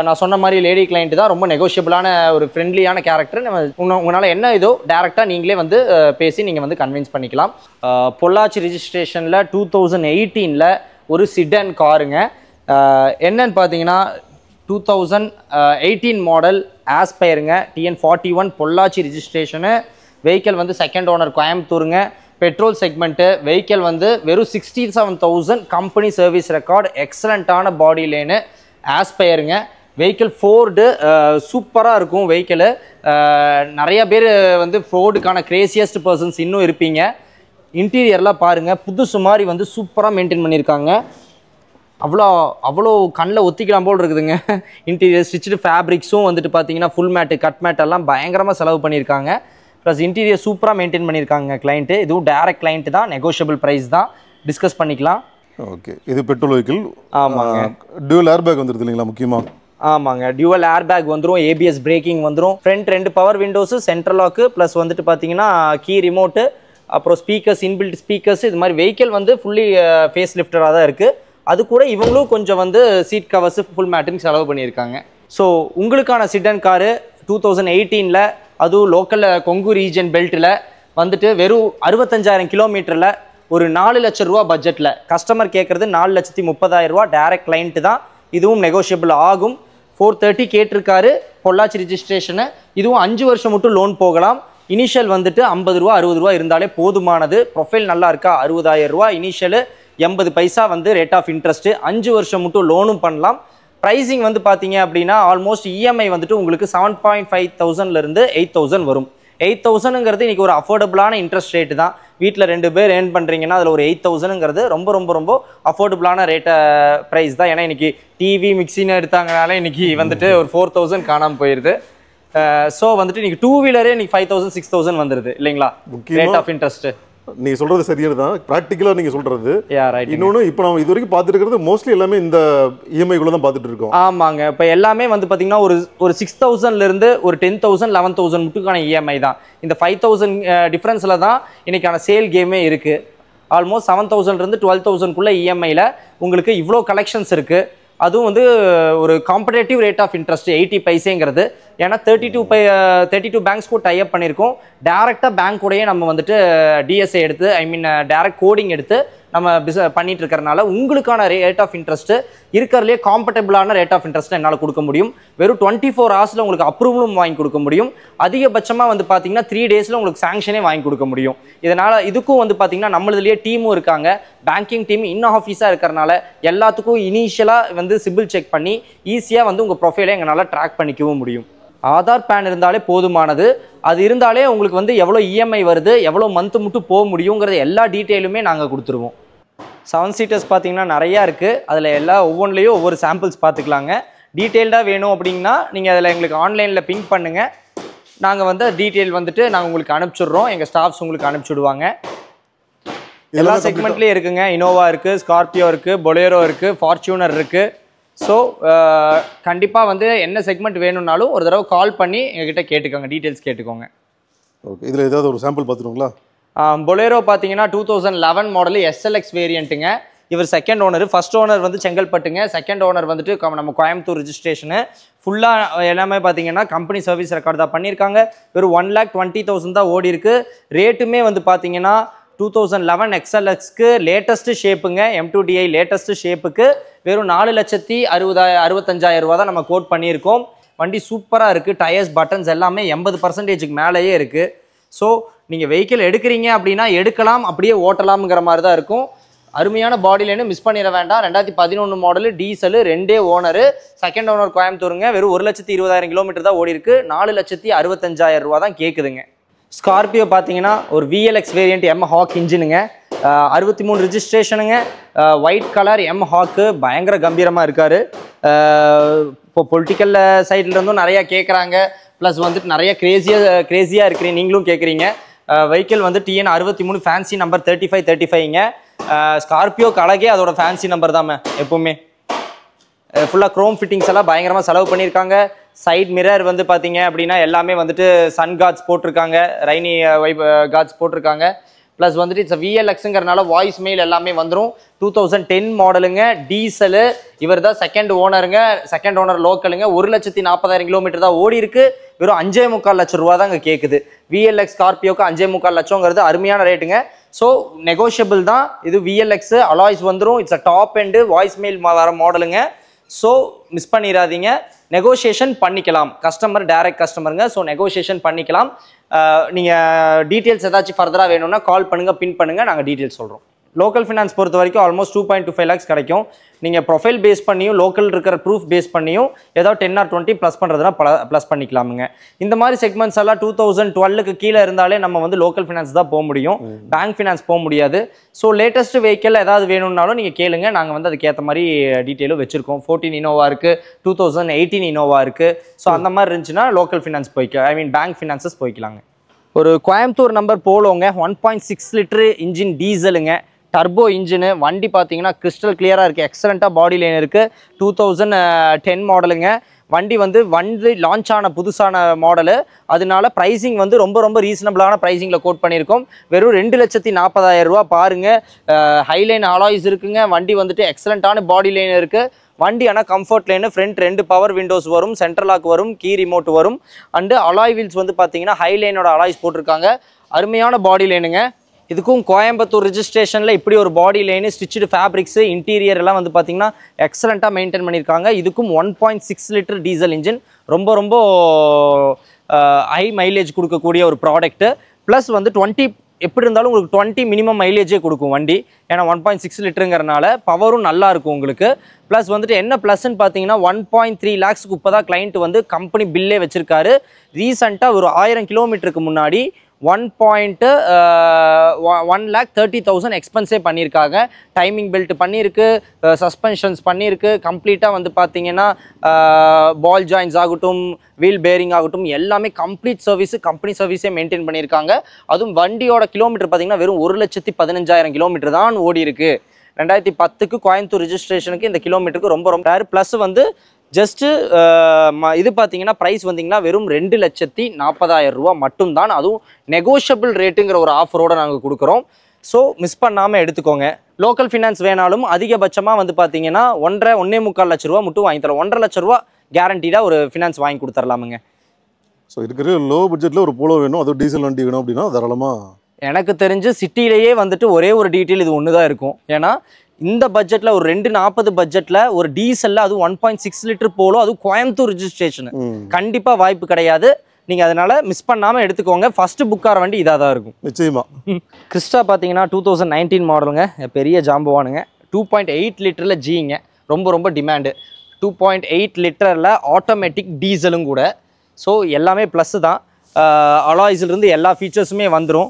நான் சொன்ன மாதிரி லேடி கிளைண்ட் தான், ரொம்ப நெகோஷியபிளான ஒரு ஃப்ரெண்ட்லியான கேரக்டர். உங்களால் என்ன இதோ டேரெக்டாக நீங்களே வந்து பேசி நீங்கள் வந்து கன்வின்ஸ் பண்ணிக்கலாம். பொள்ளாச்சி ரிஜிஸ்ட்ரேஷனில் 2018 ஒரு சிடன் காருங்க. என்னன்னு பார்த்தீங்கன்னா 2018 மாடல் ஆஸ்பயருங்க, TN41 பொள்ளாச்சி ரிஜிஸ்ட்ரேஷனு. வெஹிக்கிள் வந்து செகண்ட் ஓனர் கோயம்புத்தூருங்க. Petrol segment. வெஹிக்கிள் வந்து வெறும் 67,000 கம்பெனி சர்வீஸ் ரெக்கார்டு. எக்ஸலண்ட்டான பாடி லேனு ஆஸ்பயருங்க. வெஹிக்கிள் ஃபோர்டு சூப்பராக இருக்கும். வெஹிக்கிள் நிறைய பேர் வந்து ஃபோர்டுக்கான கிரேசியஸ்ட் பர்சன்ஸ் இன்னும் இருப்பீங்க. இன்டீரியர்லாம் பாருங்கள், புதுசு மாதிரி வந்து சூப்பராக மெயின்டைன் பண்ணியிருக்காங்க. அவ்வளோ கண்ணில் ஒத்திக்கலாம் போல் இருக்குதுங்க. இன்டீரியர் ஸ்டிச்சு ஃபேப்ரிக்ஸும் வந்துட்டு பார்த்தீங்கன்னா ஃபுல் மேட்டு கட் மேட்டெல்லாம் பயங்கரமாக செலவு பண்ணியிருக்காங்க. ப்ளஸ் இன்டீரியர் சூப்பராக மெயின்டைன் பண்ணியிருக்காங்க கிளைண்ட்டு. இதுவும் டேரக்ட் கிளைண்ட்டு தான், நெகோஷியபிள் ப்ரைஸ் தான், டிஸ்கஸ் பண்ணிக்கலாம். ஓகே, இது பெட்ரோல் வெஹிக்கிள். ஆமாங்க. டியூவல் ஏர் பேக் வந்துருது இல்லைங்களா முக்கியமாக? ஆமாங்க, டியூவல் ஏர் பேக் வந்துடும், ஏபிஎஸ் பிரேக்கிங் வந்துடும், front 2 power windows, central lock, plus வந்துட்டு பார்த்தீங்கன்னா கீ ரிமோட்டு, அப்புறம் ஸ்பீக்கர்ஸ், இன்பில்ட் ஸ்பீக்கர்ஸ். இது மாதிரி வெஹிக்கிள் வந்து ஃபுல்லி ஃபேஸ் லிஃப்டராக தான் இருக்குது. அது கூட இவங்களும் கொஞ்சம் வந்து சீட் கவர்ஸு ஃபுல் மேட்டுன்னு செலவு பண்ணியிருக்காங்க. ஸோ உங்களுக்கான சிடன் காரு 2018 அதுவும் லோக்கலில் கொங்கு ரீஜன் பெல்ட்டில் வந்துட்டு வெறும் 65,000 கிலோமீட்டரில் ஒரு 4 லட்சம் ரூபா பட்ஜெட்டில். கஸ்டமர் கேட்குறது 4,30,000 ரூபா. டேரக்ட் கிளைண்ட்டு தான், இதுவும் நெகோஷியபிள் ஆகும். 430 கேட்டிருக்காரு, பொள்ளாச்சி ரிஜிஸ்ட்ரேஷனு. இதுவும் 5 வருஷம் மட்டும் லோன் போகலாம். இனிஷியல் வந்துட்டு 50 ரூபா 60 ரூபா இருந்தாலே போதுமானது. ப்ரொஃபைல் நல்லா இருக்கா, 60,000 ரூபா இனிஷியலு, 80 பைசா வந்து ரேட் ஆஃப் இன்ட்ரெஸ்ட்டு. 5 வருஷம் மட்டும் லோனும் பண்ணலாம். ப்ரைஸிங் வந்து பார்த்தீங்க அப்படின்னா ஆல்மோஸ்ட் இஎம்ஐ வந்துட்டு உங்களுக்கு 7,500 8,000 வரும். 8,000ங்கிறது இன்றைக்கி ஒரு அஃபோர்டபுளான இன்ட்ரெஸ்ட் ரேட்டு தான். வீட்டில் 2 பேர் ஏர்ன் பண்ணுறீங்கன்னா அதில் ஒரு 8,000ங்கிறது ரொம்ப ரொம்ப ரொம்ப அஃபோர்டபுளான ப்ரைஸ் தான். ஏன்னா இன்றைக்கி டிவி மிக்சின்னு எடுத்தாங்கனால இன்றைக்கி வந்துட்டு ஒரு 4,000 காணாமல் போயிடுது. ஸோ வந்துட்டு நீங்கள் 2 வீலரே இன்றைக்கி 5,000 6,000 வந்துடுது இல்லைங்களா ரேட் ஆஃப் இன்ட்ரெஸ்ட்டு. நீங்கள் சொல்கிறது சரியாக தான், ப்ராக்டிக்கலாக நீங்கள் சொல்கிறது. ரைட். இன்னொன்று இப்போ நம்ம இது வரைக்கும் பார்த்துட்டு இருக்கிறது மோஸ்ட்லி எல்லாமே இந்த இஎம்ஐக்குள்ளே தான் பார்த்துட்டு இருக்கோம். ஆமாங்க, இப்போ எல்லாமே வந்து பார்த்தீங்கன்னா ஒரு 6,000லேருந்து ஒரு 10,000 11,000 மட்டுக்கான இஎம்ஐ தான். இந்த 5,000 டிஃப்ரென்ஸில் தான் இன்றைக்கான சேல் கேமே இருக்குது. ஆல்மோஸ்ட் 7,000லேருந்து 12,000க்குள்ளே இஎம்ஐயில் உங்களுக்கு இவ்வளோ கலெக்ஷன்ஸ் இருக்குது. அதுவும் வந்து ஒரு காம்படேட்டிவ் ரேட் ஆஃப் இன்ட்ரெஸ்ட் 80 பைசேங்கிறது. ஏன்னா 32 பேங்க்ஸ் கூட டைப் பண்ணியிருக்கோம். டேரெக்டாக பேங்க் கூடயே நம்ம வந்துட்டு டிஎஸ்ஏ எடுத்து டேரக்ட் கோடிங் எடுத்து நம்ம பண்ணிட்டு இருக்கிறனால உங்களுக்கான ரேட் ஆஃப் இன்ட்ரெஸ்ட்டு இருக்கிறதுலே காம்படபிளான ரேட் ஆஃப் இன்ட்ரெஸ்ட் என்னால் கொடுக்க முடியும். வெறும் 24 ஹவர்ஸில் உங்களுக்கு அப்ரூவலும் வாங்கி கொடுக்க முடியும். அதிகபட்சமாக வந்து பார்த்தீங்கன்னா 3 டேஸில் உங்களுக்கு சாங்ஷனே வாங்கி கொடுக்க முடியும். இதனால் இதுக்கும் வந்து பார்த்தீங்கன்னா நம்மளதுலேயே டீமும் இருக்காங்க. பேங்கிங் டீம் இன்னும் ஆஃபீஸாக இருக்கிறனால எல்லாத்துக்கும் இனிஷியலாக வந்து சிபில் செக் பண்ணி ஈஸியாக வந்து உங்கள் ப்ரொஃபைலை எங்களால் ட்ராக் பண்ணிக்கவும் முடியும். ஆதார் பேன் இருந்தாலே போதுமானது. அது இருந்தாலே உங்களுக்கு வந்து எவ்வளோ இஎம்ஐ வருது, எவ்வளோ மந்த்து மட்டும் போக முடியுங்கிறது எல்லா டீட்டெயிலுமே நாங்கள் கொடுத்துருவோம். 7 சீட்டர்ஸ் பார்த்தீங்கன்னா நிறையா இருக்குது. அதில் ஒவ்வொன்றிலையும் ஒவ்வொரு சாம்பிள்ஸ் பார்த்துக்கலாங்க. டீட்டெயில்டாக வேணும் அப்படின்னா நீங்கள் அதில் எங்களுக்கு ஆன்லைனில் பிங்க் பண்ணுங்கள். நாங்கள் வந்து டீட்டெயில் வந்துட்டு நாங்கள் உங்களுக்கு அனுப்பிச்சுட்றோம். எங்கள் ஸ்டாஃப்ஸ் உங்களுக்கு அனுப்பிச்சுடுவாங்க. எல்லா செக்மெண்ட்லேயும் இருக்குங்க. இனோவா இருக்குது, ஸ்கார்பியோ இருக்குது, பொலேரோ இருக்குது, ஃபார்ச்சூனர் இருக்குது. ஸோ கண்டிப்பாக வந்து என்ன செக்மெண்ட் வேணும்னாலும் ஒரு தடவை கால் பண்ணி எங்ககிட்ட கேட்டுக்கோங்க, டீட்டெயில்ஸ் கேட்டுக்கோங்க. ஓகே, இதில் ஏதாவது ஒரு சாம்பிள் பார்த்துருங்களா? பொலேரோ பார்த்தீங்கன்னா 2011 மாடலு SLX வேரியண்ட்டுங்க. இவர் செகண்ட் ஓனர். ஃபர்ஸ்ட் ஓனர் வந்து செங்கல்பட்டுங்க. செகண்ட் ஓனர் வந்துட்டு நம்ம கோயம்புத்தூர் ரிஜிஸ்ட்ரேஷனு. ஃபுல்லாக எல்லாமே பார்த்தீங்கன்னா கம்பெனி சர்வீஸ் ரெக்கார்டு தான் பண்ணியிருக்காங்க. வெறும் 1,20,000 தான் ஓடி இருக்கு. ரேட்டுமே வந்து பார்த்தீங்கன்னா 2011 XLXக்கு லேட்டஸ்ட்டு ஷேப்புங்க. M2DI லேட்டஸ்ட்டு ஷேப்புக்கு வெறும் 4,65,000 ரூபா தான் நம்ம கோட் பண்ணியிருக்கோம். வண்டி சூப்பராக இருக்குது. டயர்ஸ், பட்டன்ஸ் எல்லாமே 80% மேலேயே இருக்குது. ஸோ நீங்கள் வெஹிக்கிள் எடுக்கிறீங்க அப்படின்னா எடுக்கலாம், அப்படியே ஓட்டலாம்ங்கிற மாதிரி தான் இருக்கும். அருமையான பாடியிலேன்னு மிஸ் பண்ணிட வேண்டாம். 2011 model, diesel, 2 owner, second owner கோயம்புத்தூருங்க. வெறும் 1,20,000 கிலோமீட்டர் தான் ஓடி இருக்கு. 4,65,000 ரூபா தான் கேட்குதுங்க. ஸ்கார்பியோ பார்த்தீங்கன்னா ஒரு VLX வேரியண்ட் M ஹாக் இன்ஜினுங்க. 63 ரிஜிஸ்ட்ரேஷனுங்க. ஒயிட் கலர் M ஹாக்கு பயங்கர கம்பீரமாக இருக்கார். இப்போ பொலிட்டிக்கல் சைட்லேருந்தும் நிறையா கேட்குறாங்க. ப்ளஸ் வந்துட்டு நிறைய கிரேஸியாக இருக்கிறீங்க, நீங்களும் கேட்குறீங்க. வெஹிக்கிள் வந்து TN 63 fancy number 3535ங்க. Scorpio Galage அதோட ஃபேன்சி நம்பர் தான் எப்போவுமே. ஃபுல்லாக க்ரோம் ஃபிட்டிங்ஸ் எல்லாம் பயங்கரமாக செலவு பண்ணியிருக்காங்க. சைட் மிரர் வந்து பார்த்தீங்க அப்படின்னா எல்லாமே வந்துட்டு சன் கார்ட்ஸ் போட்டிருக்காங்க, ரெய்னி கார்ட்ஸ் போட்டிருக்காங்க. ப்ளஸ் வந்துட்டு இட்ஸ் VLXங்கிறனால வாய்ஸ் மெயில் எல்லாமே வந்துடும். 2010 மாடலுங்க, டீசலு. இவர் தான் செகண்ட் ஓனருங்க, செகண்ட் ஓனர் லோக்கலுங்க. 1,40,000 கிலோமீட்டர் தான் ஓடி இருக்கு. வெறும் 5,45 லட்சம் ரூபா தான் இங்கே கேட்குது. VLX ஸ்கார்பியோக்கு 5,45 லட்சங்கிறது அருமையான ரேட்டுங்க. ஸோ நெகோஷியபிள் தான். இது VLX அலாய்ஸ் வந்துடும். It's a top end voice mail வர மாடலுங்க. ஸோ மிஸ் பண்ணிடாதீங்க. நெகோஷியேஷன் பண்ணிக்கலாம், கஸ்டமர் டைரக்ட் கஸ்டமருங்க. ஸோ நெகோஷியேஷன் பண்ணிக்கலாம். நீங்கள் டீட்டெயில்ஸ் ஏதாச்சும் ஃபர்தராக வேணும்னா கால் பண்ணுங்கள், பின் பண்ணுங்கள், நாங்கள் டீட்டெயில்ஸ் சொல்கிறோம். லோக்கல் ஃபினான்ஸ் பொறுத்த வரைக்கும் ஆல்மோஸ்ட் 2.25 lakhs கிடைக்கும். நீங்கள் ப்ரொஃபைல் பேஸ் பண்ணியும் லோக்கல் இருக்கிற ப்ரூஃப் பேஸ் பண்ணியும் ஏதாவது 10 or 20 ப்ளஸ் பண்ணுறதுனா ப்ளஸ் பண்ணிக்கலாமுங்க. இந்த மாதிரி செக்மெண்ட்ஸ் எல்லாம் 2012க்கு கீழே இருந்தாலே நம்ம வந்து லோக்கல் ஃபினான்ஸ் தான் போக முடியும், பேங்க் ஃபினான்ஸ் போக முடியாது. ஸோ லேட்டஸ்ட் வெஹிக்கிள் ஏதாவது வேணும்னாலும் நீங்கள் கேளுங்க, நாங்கள் வந்து அதுக்கேற்ற மாதிரி டீட்டெயிலும் வச்சுருக்கோம். 14 இனோவா இருக்குது, 2018 இனோவா இருக்குது. ஸோ அந்த மாதிரி இருந்துச்சுன்னா லோக்கல் ஃபினான்ஸ் போய்க்கலாம், பேங்க் ஃபினான்சஸ் போய்க்கலாங்க. ஒரு கோயம்புத்தூர் நம்பர் போலோங்க, 1.6 லிட்டரு இன்ஜின் டீசலுங்க, டர்போ இன்ஜினு. வண்டி பார்த்தீங்கன்னா கிறிஸ்டல் கிளியராக இருக்குது, எக்ஸலண்ட்டாக பாடி லைன் இருக்குது. 2010 மாடலுங்க. வண்டி வந்து லான்ச் ஆன புதுசான மாடலு, அதனால ப்ரைஸிங் வந்து ரொம்ப ரொம்ப ரீசனபிளான ப்ரைஸிங்கில் கோட் பண்ணியிருக்கோம். வெறும் 2,40,000 ரூபா பாருங்கள். ஹைலைன் அலாய்ஸ் இருக்குங்க. வண்டி வந்துட்டு எக்ஸலண்ட்டான பாடி லைன் இருக்குது. வண்டி ஆனால் comfort line, front 2 power Windows வரும், சென்ட்ரல் லாக் வரும், கீ ரிமோட் வரும். அண்டு அலாய் வீல்ஸ் வந்து பார்த்தீங்கன்னா ஹைலைனோட அலாய்ஸ் போட்டிருக்காங்க. அருமையான பாடி லைனுங்க. இதுக்கும் கோயம்புத்தூர் ரிஜிஸ்ட்ரேஷனில் இப்படி ஒரு பாடி லைனு, ஸ்டிச்சு ஃபேப்ரிக்ஸு, இன்டீரியர் எல்லாம் வந்து பார்த்தீங்கன்னா எக்ஸலண்ட்டாக மெயின்டைன் பண்ணியிருக்காங்க. இதுக்கும் 1.6 லிட்டர் டீசல் இன்ஜின், ரொம்ப ரொம்ப ஹை மைலேஜ் கொடுக்கக்கூடிய ஒரு ப்ராடக்ட்டு. ப்ளஸ் வந்து 20 எப்படி இருந்தாலும் உங்களுக்கு 20 மினிமம் மைலேஜே கொடுக்கும் வண்டி. ஏன்னா 1.6 லிட்டருங்கிறனால பவரும் நல்லா இருக்கும் உங்களுக்கு. ப்ளஸ் வந்துட்டு என்ன ப்ளஸ்ன்னு பார்த்தீங்கன்னா 1.3 lakhsக்கு இப்போ தான் கிளைண்ட் வந்து கம்பெனி பில்லே வச்சுருக்காரு. ரீசெண்டாக ஒரு 1000 கிலோமீட்டருக்கு முன்னாடி 1,30,000 எக்ஸ்பென்ஸே பண்ணியிருக்காங்க. டைமிங் பெல்ட் பண்ணியிருக்கு, சஸ்பென்ஷன்ஸ் பண்ணியிருக்கு. கம்ப்ளீட்டாக வந்து பார்த்தீங்கன்னா பால் ஜாயின்ஸ் ஆகட்டும், வீல் பேரிங் ஆகட்டும், எல்லாமே கம்ப்ளீட் சர்வீஸு, கம்பெனி சர்வீஸே மெயின்டைன் பண்ணியிருக்காங்க. அதுவும் வண்டியோட கிலோமீட்டர் பார்த்தீங்கன்னா வெறும் 1,15,000 கிலோமீட்டர் தான் ஓடி இருக்கு. 2010க்கு கோயம்புத்தூர் ரிஜிஸ்ட்ரேஷனுக்கு இந்த கிலோமீட்டருக்கு ரொம்ப ரொம்ப ரேர். ப்ளஸ் வந்து ஜஸ்ட்டு இது பார்த்தீங்கன்னா ப்ரைஸ் வந்தீங்கன்னா வெறும் 2,40,000 ரூபா மட்டும்தான். அதுவும் நெகோஷியபிள் ரேட்டுங்கிற ஒரு ஆஃபரோடு நாங்கள் கொடுக்குறோம். ஸோ மிஸ் பண்ணாமல் எடுத்துக்கோங்க. லோக்கல் ஃபினான்ஸ் வேணாலும் அதிகபட்சமாக வந்து பார்த்தீங்கன்னா 1.25 லட்ச ரூபா மட்டும் வாங்கி தரோம். 1.5 லட்ச ரூபா கேரண்டீடாக ஒரு ஃபினான்ஸ் வாங்கி கொடுத்துர்லாமுங்க. ஸோ இருக்கிற லோ பட்ஜெட்டில் ஒரு போலோ வேணும், அதுவும் டீசல் வண்டி வேணும் அப்படின்னா தாராளமாக. எனக்கு தெரிஞ்சு சிட்டிலேயே வந்துட்டு ஒரே ஒரு டீட்டெயில் இது ஒன்று தான் இருக்கும். ஏன்னா இந்த பட்ஜெட்டில் ஒரு 240 பட்ஜெட்டில் ஒரு டீசலில் அது 1.6 லிட்டர் போலோ, அதுவும் கோயம்புத்தூர் ரிஜிஸ்ட்ரேஷனு கண்டிப்பாக வாய்ப்பு கிடையாது. நீங்கள் அதனால் மிஸ் பண்ணாமல் எடுத்துக்கோங்க. ஃபஸ்ட்டு புக்கார வண்டி இதாக தான் இருக்கும் நிச்சயமாக. கிறிஸ்டா பார்த்தீங்கன்னா 2019 மாடலுங்க, பெரிய ஜாம்பவானுங்க. 2.8 லிட்டரில் ஜிங்க, ரொம்ப ரொம்ப டிமாண்டு. 2.8 லிட்டரில் ஆட்டோமேட்டிக் டீசலும் கூட. ஸோ எல்லாமே ப்ளஸ்ஸு தான். அலாய்ஸ்லேருந்து எல்லா ஃபீச்சர்ஸுமே வந்துடும்.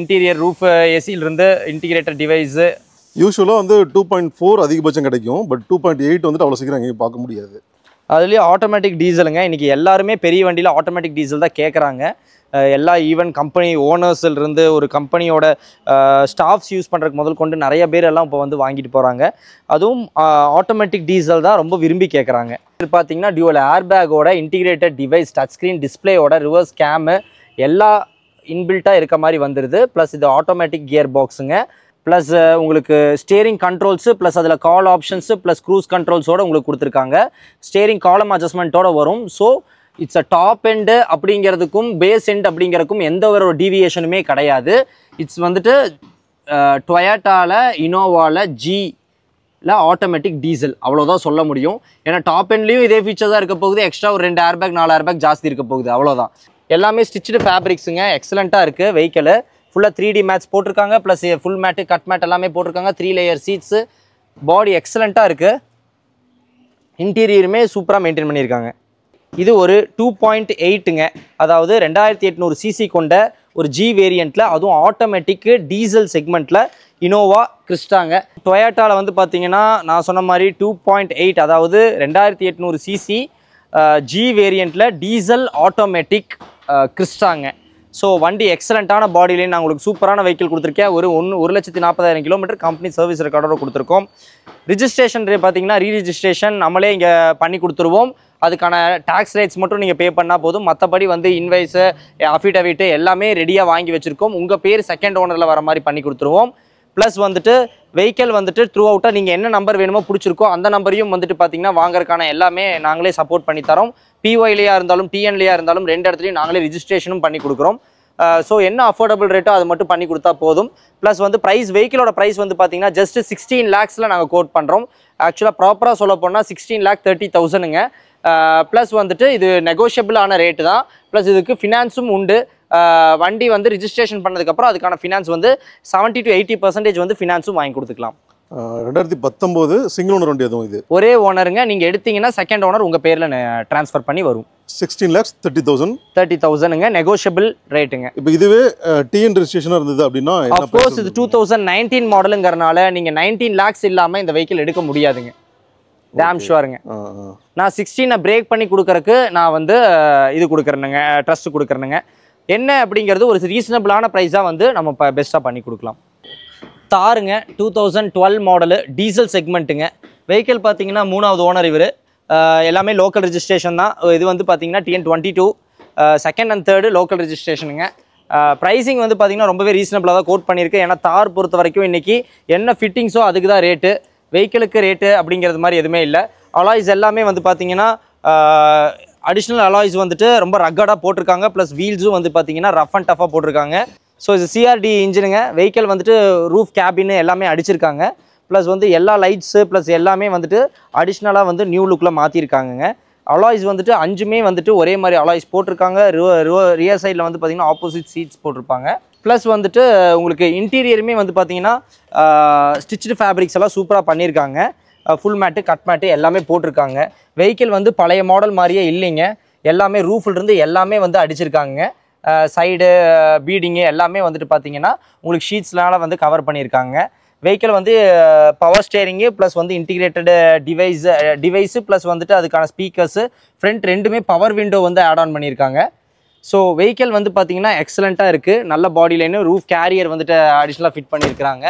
இன்டீரியர் ரூஃப் ஏசியிலிருந்து இன்டிகிரேட்டட் டிவைஸு. யூஸ்வலாக வந்து 2.4 அதிகபட்சம் கிடைக்கும், பட் 2.8 வந்துட்டு அவ்வளோ சீக்கிரம் எங்கேயும் பார்க்க முடியாது. அதுலேயும் ஆட்டோமேட்டிக் டீசலுங்க. இன்றைக்கி எல்லாருமே பெரிய வண்டியில் ஆட்டோமேட்டிக் டீசல் தான் கேட்குறாங்க. எல்லா ஈவன் கம்பெனி ஓனர்ஸ்லேருந்து ஒரு கம்பெனியோட ஸ்டாஃப்ஸ் யூஸ் பண்ணுறதுக்கு முதல் கொண்டு நிறைய பேர் எல்லாம் இப்போ வந்து வாங்கிட்டு போகிறாங்க. அதுவும் ஆட்டோமேட்டிக் டீசல் தான் ரொம்ப விரும்பி கேட்குறாங்க. இது பார்த்தீங்கன்னா டியூவல் ஏர்பேக்கோட, இன்டிகிரேட்டட் டிவைஸ், டச் ஸ்க்ரீன் டிஸ்பிளேயோட, ரிவர்ஸ் கேமு எல்லா இன்பில்ட்டாக இருக்க மாதிரி வந்துடுது. ப்ளஸ் இது ஆட்டோமேட்டிக் கியர் பாக்ஸுங்க. ப்ளஸ் உங்களுக்கு ஸ்டேரிங் கண்ட்ரோல்ஸு, ப்ளஸ் அதில் கால் ஆப்ஷன்ஸு, ப்ளஸ் க்ரூஸ் கண்ட்ரோல்ஸோடு உங்களுக்கு கொடுத்துருக்காங்க. ஸ்டேரிங் காலம் அட்ஜஸ்ட்மெண்ட்டோடு வரும். So it's a top end அப்படிங்கிறதுக்கும் பேஸ் எண்ட் அப்படிங்கிறதுக்கும் எந்த ஒரு டீவியேஷனுமே கிடையாது. இட்ஸ் வந்துட்டு டொயாட்டாவில், இனோவாவில், ஜியில் ஆட்டோமேட்டிக் டீசல், அவ்வளோதான் சொல்ல முடியும். ஏன்னா டாப் எண்ட்லேயும் இதே ஃபீச்சர் தான் இருக்க போகுது. எக்ஸ்ட்ரா ஒரு 2 ஏர்பேக் 4 ஏர்பேக் ஜாஸ்தி இருக்க போகுது, அவ்வளோதான். எல்லாமே ஸ்டிச்சு ஃபேப்ரிக்ஸுங்க, எக்ஸலண்ட்டாக இருக்குது. வெஹிக்கிள் ஃபுல்லாக 3D மேட்ஸ் போட்டிருக்காங்க. Plus full mat, cut mat எல்லாமே போட்டிருக்காங்க. 3 லேயர் சீட்ஸு, பாடி எக்ஸலண்ட்டாக இருக்குது. இன்டீரியருமே சூப்பராக மெயின்டைன் பண்ணியிருக்காங்க. இது ஒரு 2.8ங்க, அதாவது 2800 cc கொண்ட ஒரு ஜி வேரியண்ட்டில், அதுவும் ஆட்டோமேட்டிக்கு டீசல் செக்மெண்ட்டில் இனோவா கிறிஸ்டாங்க. டொயாட்டாவில் வந்து பார்த்தீங்கன்னா நான் சொன்ன மாதிரி 2.8, அதாவது 2800 cc ஜி வேரியண்ட்டில் டீசல் ஆட்டோமேட்டிக் கிறிஸ்டாங்க. ஸோ வண்டி எக்ஸலண்ட்டான பாடியிலேயே நான் உங்களுக்கு சூப்பரான வெஹிக்கிள் கொடுத்துருக்கேன். ஒரு 1,40,000 கிலோமீட்டர் கம்பெனி சர்வீஸ் ரெக்கார்டோட கொடுத்துருக்கோம். ரிஜிஸ்ட்ரேஷன் பார்த்தீங்கன்னா ரீரிஜிஸ்ட்ரேஷன் நம்மளே இங்கே பண்ணி கொடுத்துருவோம். அதுக்கான டேக்ஸ் ரேட்ஸ் மட்டும் நீங்கள் பே பண்ணால் போதும். மற்றபடி வந்து இன்வைஸு அஃபிடவிட்டு எல்லாமே ரெடியாக வாங்கி வச்சுருக்கோம். உங்கள் பேர் செகண்ட் ஓனரில் வர மாதிரி பண்ணி கொடுத்துருவோம். ப்ளஸ் வந்துட்டு வெஹிக்கிள் வந்துட்டு த்ரூ அவுட்டாக நீங்கள் என்ன நம்பர் வேணுமோ பிடிச்சிருக்கோ அந்த நம்பரையும் வந்துட்டு பார்த்தீங்கன்னா வாங்குறதுக்கான எல்லாமே நாங்களே சப்போர்ட் பண்ணி தரோம். பிஒய்லையா இருந்தாலும் டிஎன்லையா இருந்தாலும் 2 இடத்துலையும் நாங்களே ரிஜிஸ்ட்ரேஷனும் பண்ணி கொடுக்குறோம். ஸோ என்ன அஃபோர்டபுள் ரேட்டோ அது மட்டும் பண்ணி கொடுத்தா போதும். ப்ளஸ் வந்து ப்ரைஸ் வெஹிக்கிளோட ப்ரைஸ் வந்து பார்த்தீங்கன்னா ஜஸ்ட் 16 lakhs நாங்கள் கோட் பண்ணுறோம். ஆக்சுவலாக ப்ராப்பராக சொல்ல போனால் 16,30,000ங்க. ப்ளஸ் வந்துட்டு இது நெகோஷியபிளான ரேட்டு தான். ப்ளஸ் இதுக்கு ஃபினான்ஸும் உண்டு. வண்டி வந்து ரிஜிஸ்ட்ரேஷன் பண்ணதுக்கப்புறம் அதுக்கான ஃபினான்ஸ் வந்து 70 to 80% வந்து ஃபினான்ஸும் வாங்கி கொடுத்துக்கலாம். 2019 சிங்கிள் ஓனர் வண்டி அதுவும் இது ஒரே ஓனருங்க. நீங்கள் எடுத்தீங்கன்னா செகண்ட் ஓனர் உங்கள் பேரில் ட்ரான்ஸ்ஃபர் பண்ணி வரும். 16,30,000 நெகோஷியபிள் ரேட்டுங்க. இப்போ இதுவே டிஎன் ரெஜிஸ்ட்ரேஷனாக இருந்தது அப்படின்னா அஃப்கோர்ஸ் இது 2019 மாடலுங்கிறனால நீங்கள் 19 lakhs இல்லாமல் இந்த வெஹிக்கிள் எடுக்க முடியாதுங்க. டேம் ஷுவருங்க. நான் 16 பிரேக் பண்ணி கொடுக்கறக்கு நான் வந்து இது கொடுக்குறேனுங்க, ட்ரஸ்ட் கொடுக்குறேனுங்க. என்ன அப்படிங்கிறது ஒரு ரீசனபிளான ப்ரைஸாக வந்து நம்ம இப்போ பெஸ்ட்டாக பண்ணி கொடுக்கலாம். தாருங்க 2012 மாடலு டீசல் செக்மெண்ட்டுங்க. வெஹிக்கிள் பார்த்தீங்கன்னா 3வது ஓனர் இவர். எல்லாமே லோக்கல் ரெஜிஸ்ட்ரேஷன் தான். இது வந்து பார்த்தீங்கன்னா TN22 second and third local ரெஜிஸ்ட்ரேஷனுங்க. ப்ரைஸிங் வந்து பார்த்தீங்கன்னா ரொம்பவே ரீசனபிளாக தான் கோட் பண்ணியிருக்கு. ஏன்னா தார் பொறுத்த வரைக்கும் இன்றைக்கி என்ன ஃபிட்டிங்ஸோ அதுக்கு தான் ரேட்டு, வெஹிக்கிளுக்கு ரேட்டு அப்படிங்கிறது மாதிரி எதுவுமே இல்லை. அலாய்ஸ் எல்லாமே வந்து பார்த்தீங்கன்னா அடிஷ்னல் அலாய்ஸ் வந்துட்டு ரொம்ப ரக்கடாக போட்டிருக்காங்க. ப்ளஸ் வீல்ஸும் வந்து பார்த்தீங்கன்னா ரஃப் அண்ட் டஃபாக போட்டிருக்காங்க. ஸோ இது சிஆர்டி இன்ஜினுங்க. வெஹிக்கிள் வந்துட்டு ரூஃப் கேபின் எல்லாமே அடிச்சிருக்காங்க. ப்ளஸ் வந்து எல்லா லைட்ஸு ப்ளஸ் எல்லாமே வந்துட்டு அடிஷ்னலாக வந்து நியூ லுக்கில் மாற்றிருக்காங்கங்க. அலாய்ஸ் வந்துட்டு 5மே வந்துட்டு ஒரே மாதிரி அலாய்ஸ் போட்டிருக்காங்க. ரியர் சைடில் வந்து பார்த்திங்கன்னா ஆப்போசிட் சீட்ஸ் போட்டிருப்பாங்க. ப்ளஸ் வந்துட்டு உங்களுக்கு இன்டீரியருமே வந்து பார்த்திங்கன்னா ஸ்டிச்டு ஃபேப்ரிக்ஸ் எல்லாம் சூப்பராக பண்ணியிருக்காங்க. ஃபுல் மேட்டு கட் மேட்டு எல்லாமே போட்டிருக்காங்க. வெஹிக்கிள் வந்து பழைய மாடல் மாதிரியே இல்லைங்க. எல்லாமே ரூஃப்லேருந்து எல்லாமே வந்து அடிச்சிருக்காங்க. சைடு பீடிங்கு எல்லாமே வந்துட்டு பார்த்தீங்கன்னா உங்களுக்கு ஷீட்ஸ்னால வந்து கவர் பண்ணியிருக்காங்க. வெஹிக்கிள் வந்து பவர் ஸ்டேரிங்கு ப்ளஸ் வந்து இன்டிகிரேட்டடு டிவைஸு ப்ளஸ் வந்துட்டு அதுக்கான ஸ்பீக்கர்ஸு ஃப்ரண்ட் ரெண்டுமே பவர் விண்டோ வந்து ஆட் ஆன் பண்ணியிருக்காங்க. ஸோ வெஹிக்கிள் வந்து பார்த்தீங்கன்னா எக்ஸலண்ட்டாக இருக்குது. நல்ல பாடி லைனு ரூஃப் கேரியர் வந்துட்டு அடிஷ்னலாக ஃபிட் பண்ணியிருக்கிறாங்க.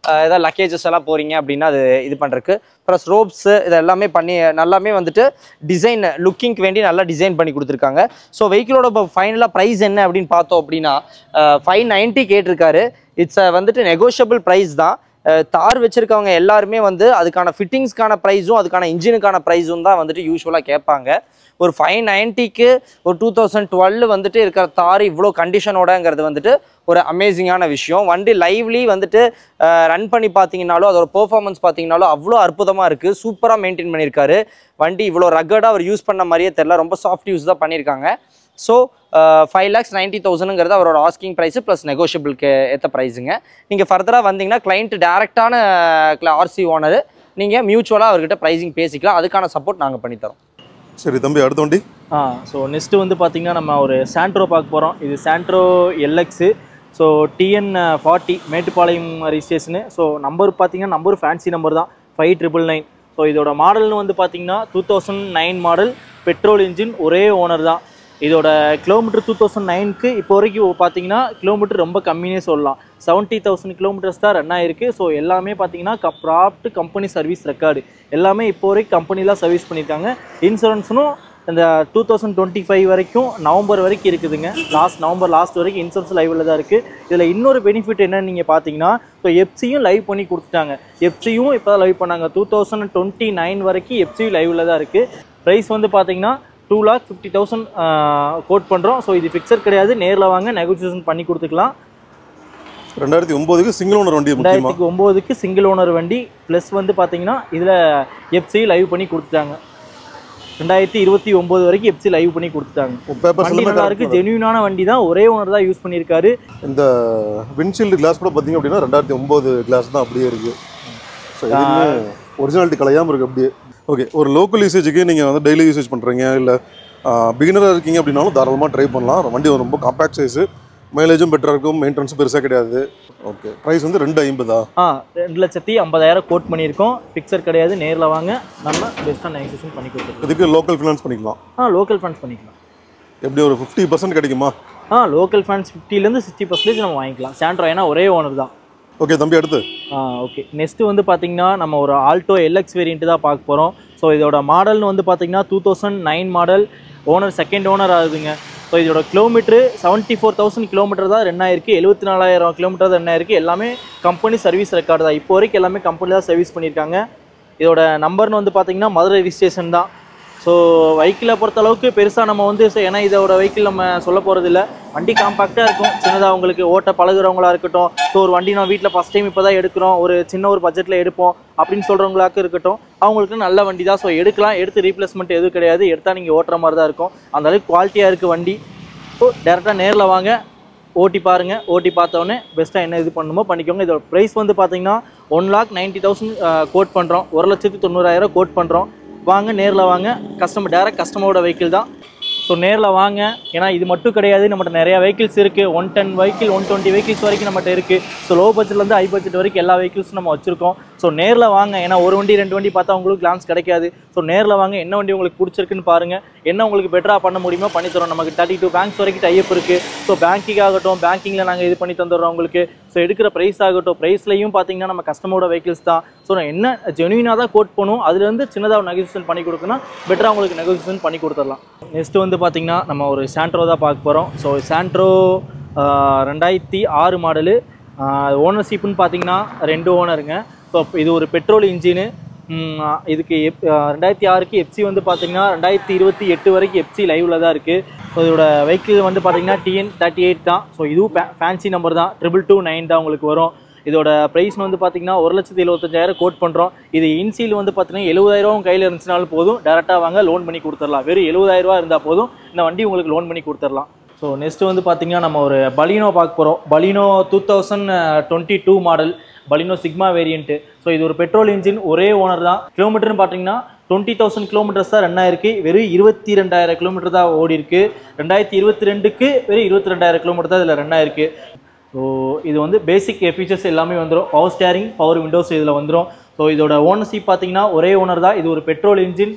ஏதாவது லக்கேஜஸ் எல்லாம் போகிறீங்க அப்படின்னா அது இது பண்ணுறதுக்கு ப்ளஸ் ரோப்ஸு இது எல்லாமே பண்ணி நல்லாமே வந்துட்டு டிசைன் லுக்கிங்க்கு வேண்டி நல்லா டிசைன் பண்ணி கொடுத்துருக்காங்க. ஸோ வெஹிக்கிளோட இப்போ ஃபைனலாக ப்ரைஸ் என்ன அப்படின்னு பார்த்தோம் அப்படின்னா 590 கேட்டிருக்காரு. இட்ஸ் வந்துட்டு நெகோஷியபிள் ப்ரைஸ் தான். தார் வச்சுருக்கவங்க எல்லாருமே வந்து அதுக்கான ஃபிட்டிங்ஸ்க்கான ப்ரைஸும் அதுக்கான இன்ஜினுக்கான ப்ரைஸும் தான் வந்துட்டு யூஸ்வலாக கேட்பாங்க. ஒரு 590க்கு ஒரு 2012 வந்துட்டு இருக்கிற தார் இவ்வளோ கண்டிஷனோடங்கிறது வந்துட்டு ஒரு அமேசிங்கான விஷயம். வண்டி லைவ்லி வந்துட்டு ரன் பண்ணி பார்த்தீங்கன்னாலும் அதோட பெர்ஃபார்மன்ஸ் பார்த்தீங்கன்னாலும் அவ்வளோ அற்புதமாக இருக்குது. சூப்பராக மெயின்டைன் பண்ணியிருக்காரு. வண்டி இவ்வளோ ரக்கடாக அவர் யூஸ் பண்ண மாதிரியே தெரில. ரொம்ப சாஃப்ட் யூஸ் தான் பண்ணியிருக்காங்க. ஸோ 5,90,000ங்கிறது அவரோட ஆஸ்கிங் ப்ரைஸு ப்ளஸ் நெகோஷியபிளுக்கு ஏற்ற ப்ரைஸுங்க. நீங்கள் ஃபர்தராக வந்தீங்கன்னா கிளைண்ட் டேரெக்டான ஆர்சி ஓனரு, நீங்கள் மியூச்சுவலாக அவர்கிட்ட ப்ரைஸிங் பேசிக்கலாம். அதுக்கான சப்போர்ட் நாங்கள் பண்ணித்தரோம். சரி தம்பி, அடுத்த வண்டி. ஸோ நெக்ஸ்ட்டு வந்து பார்த்திங்கன்னா நம்ம ஒரு சாண்ட்ரோ பார்க்க போகிறோம். இது Santro LX. So TN40 Mettupalayam registration. So number பார்த்திங்கன்னா நம்பர் ஃபேன்சி நம்பர் தான் 5999. ஸோ இதோட மாடல்னு வந்து பார்த்திங்கன்னா 2009 மாடல் பெட்ரோல் இன்ஜின், ஒரே ஓனர் தான். இதோட கிலோமீட்டர் 2009க்கு இப்போ வரைக்கும் பார்த்தீங்கன்னா கிலோமீட்டர் ரொம்ப கம்மினே சொல்லலாம். 70,000 கிலோமீட்டர்ஸ் தான் ரன் ஆயிருக்கு. ஸோ எல்லாமே பார்த்தீங்கன்னா ப்ராப்ட் கம்பெனி சர்வீஸ் ரெக்கார்டு எல்லாமே இப்போ வரைக்கும் கம்பெனிலாம் சர்வீஸ் பண்ணியிருக்காங்க. இன்சூரன்ஸும் இந்த 2025 வரைக்கும் நவம்பர் வரைக்கும் இருக்குதுங்க. நவம்பர் லாஸ்ட் வரைக்கும் இன்சூரன்ஸ் லைவில் தான் இருக்குது. இதில் இன்னொரு பெனிஃபிட் என்னன்னு நீங்கள் பார்த்தீங்கன்னா இப்போ எஃப்சியும் லைவ் பண்ணி கொடுத்துட்டாங்க. எஃப்சியும் இப்போ தான் லைவ் பண்ணாங்க. 2029 வரைக்கும் எஃப்சியும் லைவில் தான் இருக்குது. ப்ரைஸ் வந்து பார்த்தீங்கன்னா 2,50,000 கோட் பண்ணுறோம். ஸோ இது ஃபிக்ஸர் கிடையாது. நேரில் வாங்க, நெகோசியேஷன் பண்ணி கொடுத்துக்கலாம். 2009க்கு சிங்கிள் ஓனர் வண்டி. 2009க்கு சிங்கிள் ஓனர் வண்டி. ப்ளஸ் வந்து பார்த்தீங்கன்னா இதில் எஃப்சி லைவ் பண்ணி கொடுத்துட்டாங்க. 2029 வரைக்கும் எஃப்சி லைவ் பண்ணி கொடுத்துட்டாங்க. வண்டி நல்லா இருக்கு, ஜென்யூனான வண்டி தான். ஒரே ஓனர் தான் யூஸ் பண்ணியிருக்காரு. இந்த விண்ட்ஷீல்டு கிளாஸ் கூட பார்த்தீங்க அப்படின்னா 2009 கிளாஸ் தான் அப்படியே இருக்குது. ஸோ எதுவுமே ஒரிஜினாலிட்டி கலையாமல் இருக்குது அப்படியே. ஓகே, ஒரு லோக்கல் யூசேஜுக்கு நீங்கள் வந்து டெய்லி யூசேஜ் பண்ணுறீங்க, இல்லை பிகினராக இருக்கீங்க அப்படின்னாலும் தாராளமாக ட்ரை பண்ணலாம். வண்டி ரொம்ப காம்பேக்ட் சைஸு, மைலேஜும் பெட்டராக இருக்கும், மெயின்டெனன்ஸும் பெருசாக கிடையாது. ஓகே, ப்ரைஸ் வந்து 250,000. 2,50,000 கோட் பண்ணியிருக்கோம். ஃபிக்ஸர் கிடையாது. நேரில் வாங்க, நம்ம பெஸ்ட்டாக நெகோசியேஷன் பண்ணி கொடுத்துருக்கோம். இதுக்கு லோக்கல் ஃபினான்ஸ் பண்ணிக்கலாம். லோக்கல் ஃபண்ட்ஸ் பண்ணிக்கலாம். எப்படி ஒரு 50% கிடைக்குமா? லோக்கல் ஃபேன்ஸ் 50% 60% நம்ம வாங்கிக்கலாம் சாண்ட்ரோ, ஏன்னா ஒரே ஓனர் தான். ஓகே தம்பி, அடுத்து ஓகே நெக்ஸ்ட்டு வந்து பார்த்தீங்கன்னா நம்ம ஒரு ஆல்டோ எல்எக்ஸ் வேரியன்ட் தான் பார்க்க போகிறோம். ஸோ இதோட மாடல்னு வந்து பார்த்தீங்கன்னா 2009 மாடல், ஓனர் செகண்ட் ஓனர் ஆகுதுங்க. ஸோ இதோட கிலோமீட்ரு 74,000 கிலோமீட்டர் தான் ரன் ஆயிருக்கு, 74,000 கிலோமீட்டர் தான் ரன் ஆயிருக்கு. எல்லாமே கம்பெனி சர்வீஸ் ரெக்கார்டு தான், இப்போ வரைக்கும் எல்லாமே கம்பெனி தான் சர்வீஸ் பண்ணியிருக்காங்க. இதோட நம்பர்னு வந்து பார்த்தீங்கன்னா மதுரை ரிஜிஸ்ட்ரேஷன் தான். ஸோ வெஹிக்கிளை பொறுத்தளவுக்கு பெருசாக நம்ம வந்து ஏன்னா இதோட வெஹிக்கிள் நம்ம சொல்ல போகிறது இல்லை, வண்டி காம்பாக்டாக இருக்கும், சின்னதாக உங்களுக்கு ஓட்ட பழகுறவங்களா இருக்கட்டும். ஸோ ஒரு வண்டி நான் வீட்டில் ஃபஸ்ட் டைம் இப்போ தான் எடுக்கிறோம், ஒரு சின்ன ஒரு பட்ஜெட்டில் எடுப்போம் அப்படின்னு சொல்கிறவங்களாக்கு இருக்கட்டும், அவங்களுக்கு நல்ல வண்டி தான். ஸோ எடுக்கலாம், எடுத்து ரீப்ளேஸ்மெண்ட் எதுவும் கிடையாது, எடுத்தால் நீங்கள் ஓட்டுற மாதிரி தான் இருக்கும். அந்தளவுக்கு குவாலிட்டியாக இருக்குது வண்டி. ஸோ டேரெக்டாக நேரில் வாங்க, ஓட்டி பாருங்கள், ஓட்டி பார்த்தோன்னே பெஸ்ட்டாக என்ன இது பண்ணணுமோ பண்ணிக்கோங்க. இதோட ப்ரைஸ் வந்து பார்த்தீங்கன்னா 1,90,000 கோட் பண்ணுறோம், 1,90,000 கோட் பண்ணுறோம். வாங்க நேரில் வாங்க, டேரெக்ட் கஸ்டமரோட வெஹிக்கிள் தான். ஸோ நேரில் வாங்க, ஏன்னா இது மட்டும் கிடையாது, நம்மகிட்ட நிறையா வெஹிக்கிள்ஸ் இருக்குது. 110 வெஹிக்கிள் 120 வெஹிக்கிள்ஸ் வரைக்கும் நம்மகிட்ட இருக்குது. ஸோ லோ பட்ஜெட்லேருந்து ஹை பட்ஜெட் வரைக்கும் எல்லா வெஹிக்கிள்ஸும் நம்ம வச்சுருக்கோம். ஸோ நேரில் வாங்க, ஏன்னா ஒரு வண்டி 2 வண்டி பார்த்தா உங்களுக்கு கிளான்ஸ் கிடைக்காது. ஸோ நேரில் வாங்க, என்ன வண்டி உங்களுக்கு பிடிச்சிருக்குன்னு பாருங்கள், என்ன உங்களுக்கு பெட்டராக பண்ண முடியுமோ பண்ணித்தரோம். நமக்கு 32 பேங்க்ஸ் வரைக்கும் டைப் இருக்குது. ஸோ பேங்கிங் ஆகட்டும், பேங்கிங்கில் நாங்கள் இது பண்ணி தந்துடுறோம் உங்களுக்கு. ஸோ எடுக்கிற ப்ரைஸ் ஆகட்டும், ப்ரைஸ்லையும் பார்த்தீங்கன்னா நம்ம கஸ்டமரோட வெஹிக்கிள்ஸ் தான். ஸோ நான் என்ன ஜெனுவினாக தான் கோட் பண்ணுவோம், அதுலேருந்து சின்னதாக நெகோசியேஷன் பண்ணி கொடுக்கணும், பெட்டராக உங்களுக்கு நெகோசியேஷன் பண்ணி கொடுத்துடலாம். நெக்ஸ்ட்டு வந்து பார்த்தீங்கன்னா நம்ம ஒரு சாண்ட்ரோ தான் பார்க்க போகிறோம். ஸோ சாண்ட்ரோ 2006 மாடலு, ஓனர்ஷிப்புன்னு பார்த்தீங்கன்னா 2 ஓனருங்க. ஸோ இது ஒரு பெட்ரோல் இன்ஜினு. இதுக்கு 2006க்கு எஃப்சி வந்து பார்த்தீங்கன்னா 2028 வரைக்கும் எஃப்சி லைவில் தான் இருக்குது. ஸோ இதோட வெஹிக்கிள் வந்து பார்த்தீங்கன்னா TN38 தான். ஸோ இதுவும் ஃபேன்சி நம்பர் தான், 2229 தான் உங்களுக்கு வரும். இதோட ப்ரைஸ் வந்து பார்த்தீங்கன்னா 1,75,000 கோட் பண்ணுறோம். இது இன்சீல் வந்து பார்த்தீங்கன்னா 70,000 கையில் இருந்துச்சுனாலும் போதும், டேரெக்டாக வாங்க லோன் பண்ணி கொடுத்துடலாம். வெறும் 70,000 இருந்தால் போதும், இந்த வண்டி உங்களுக்கு லோன் பண்ணி கொடுத்துடலாம். ஸோ நெக்ஸ்ட்டு வந்து பார்த்தீங்கன்னா நம்ம ஒரு பலினோ பார்க்க போகிறோம். Baleno 2022 model, Baleno sigma variant. So இது ஒரு பெட்ரோல் இன்ஜின், ஒரே ஓனர் தான். கிலோமீட்டர்னு பார்த்தீங்கன்னா 20,000 கிலோமீட்டர்ஸ் தான் ரன் ஆயிருக்கு, வெறும் 22,000 கிலோமீட்டர் தான் ஓடி இருக்கு. 2022க்கு வெறும் 22,000 கிலோமீட்டர் தான் இதில் ரன் ஆயிருக்கு. ஸோ இது வந்து பேசிக் ஃபீச்சர்ஸ் எல்லாமே வந்துடும், பவர் ஸ்டேரிங், பவர் விண்டோஸ் இதில் வந்துடும். ஸோ இதோட ஓனர்ஷிப் பார்த்தீங்கன்னா ஒரே ஓனர் தான். இது ஒரு பெட்ரோல் இன்ஜின்.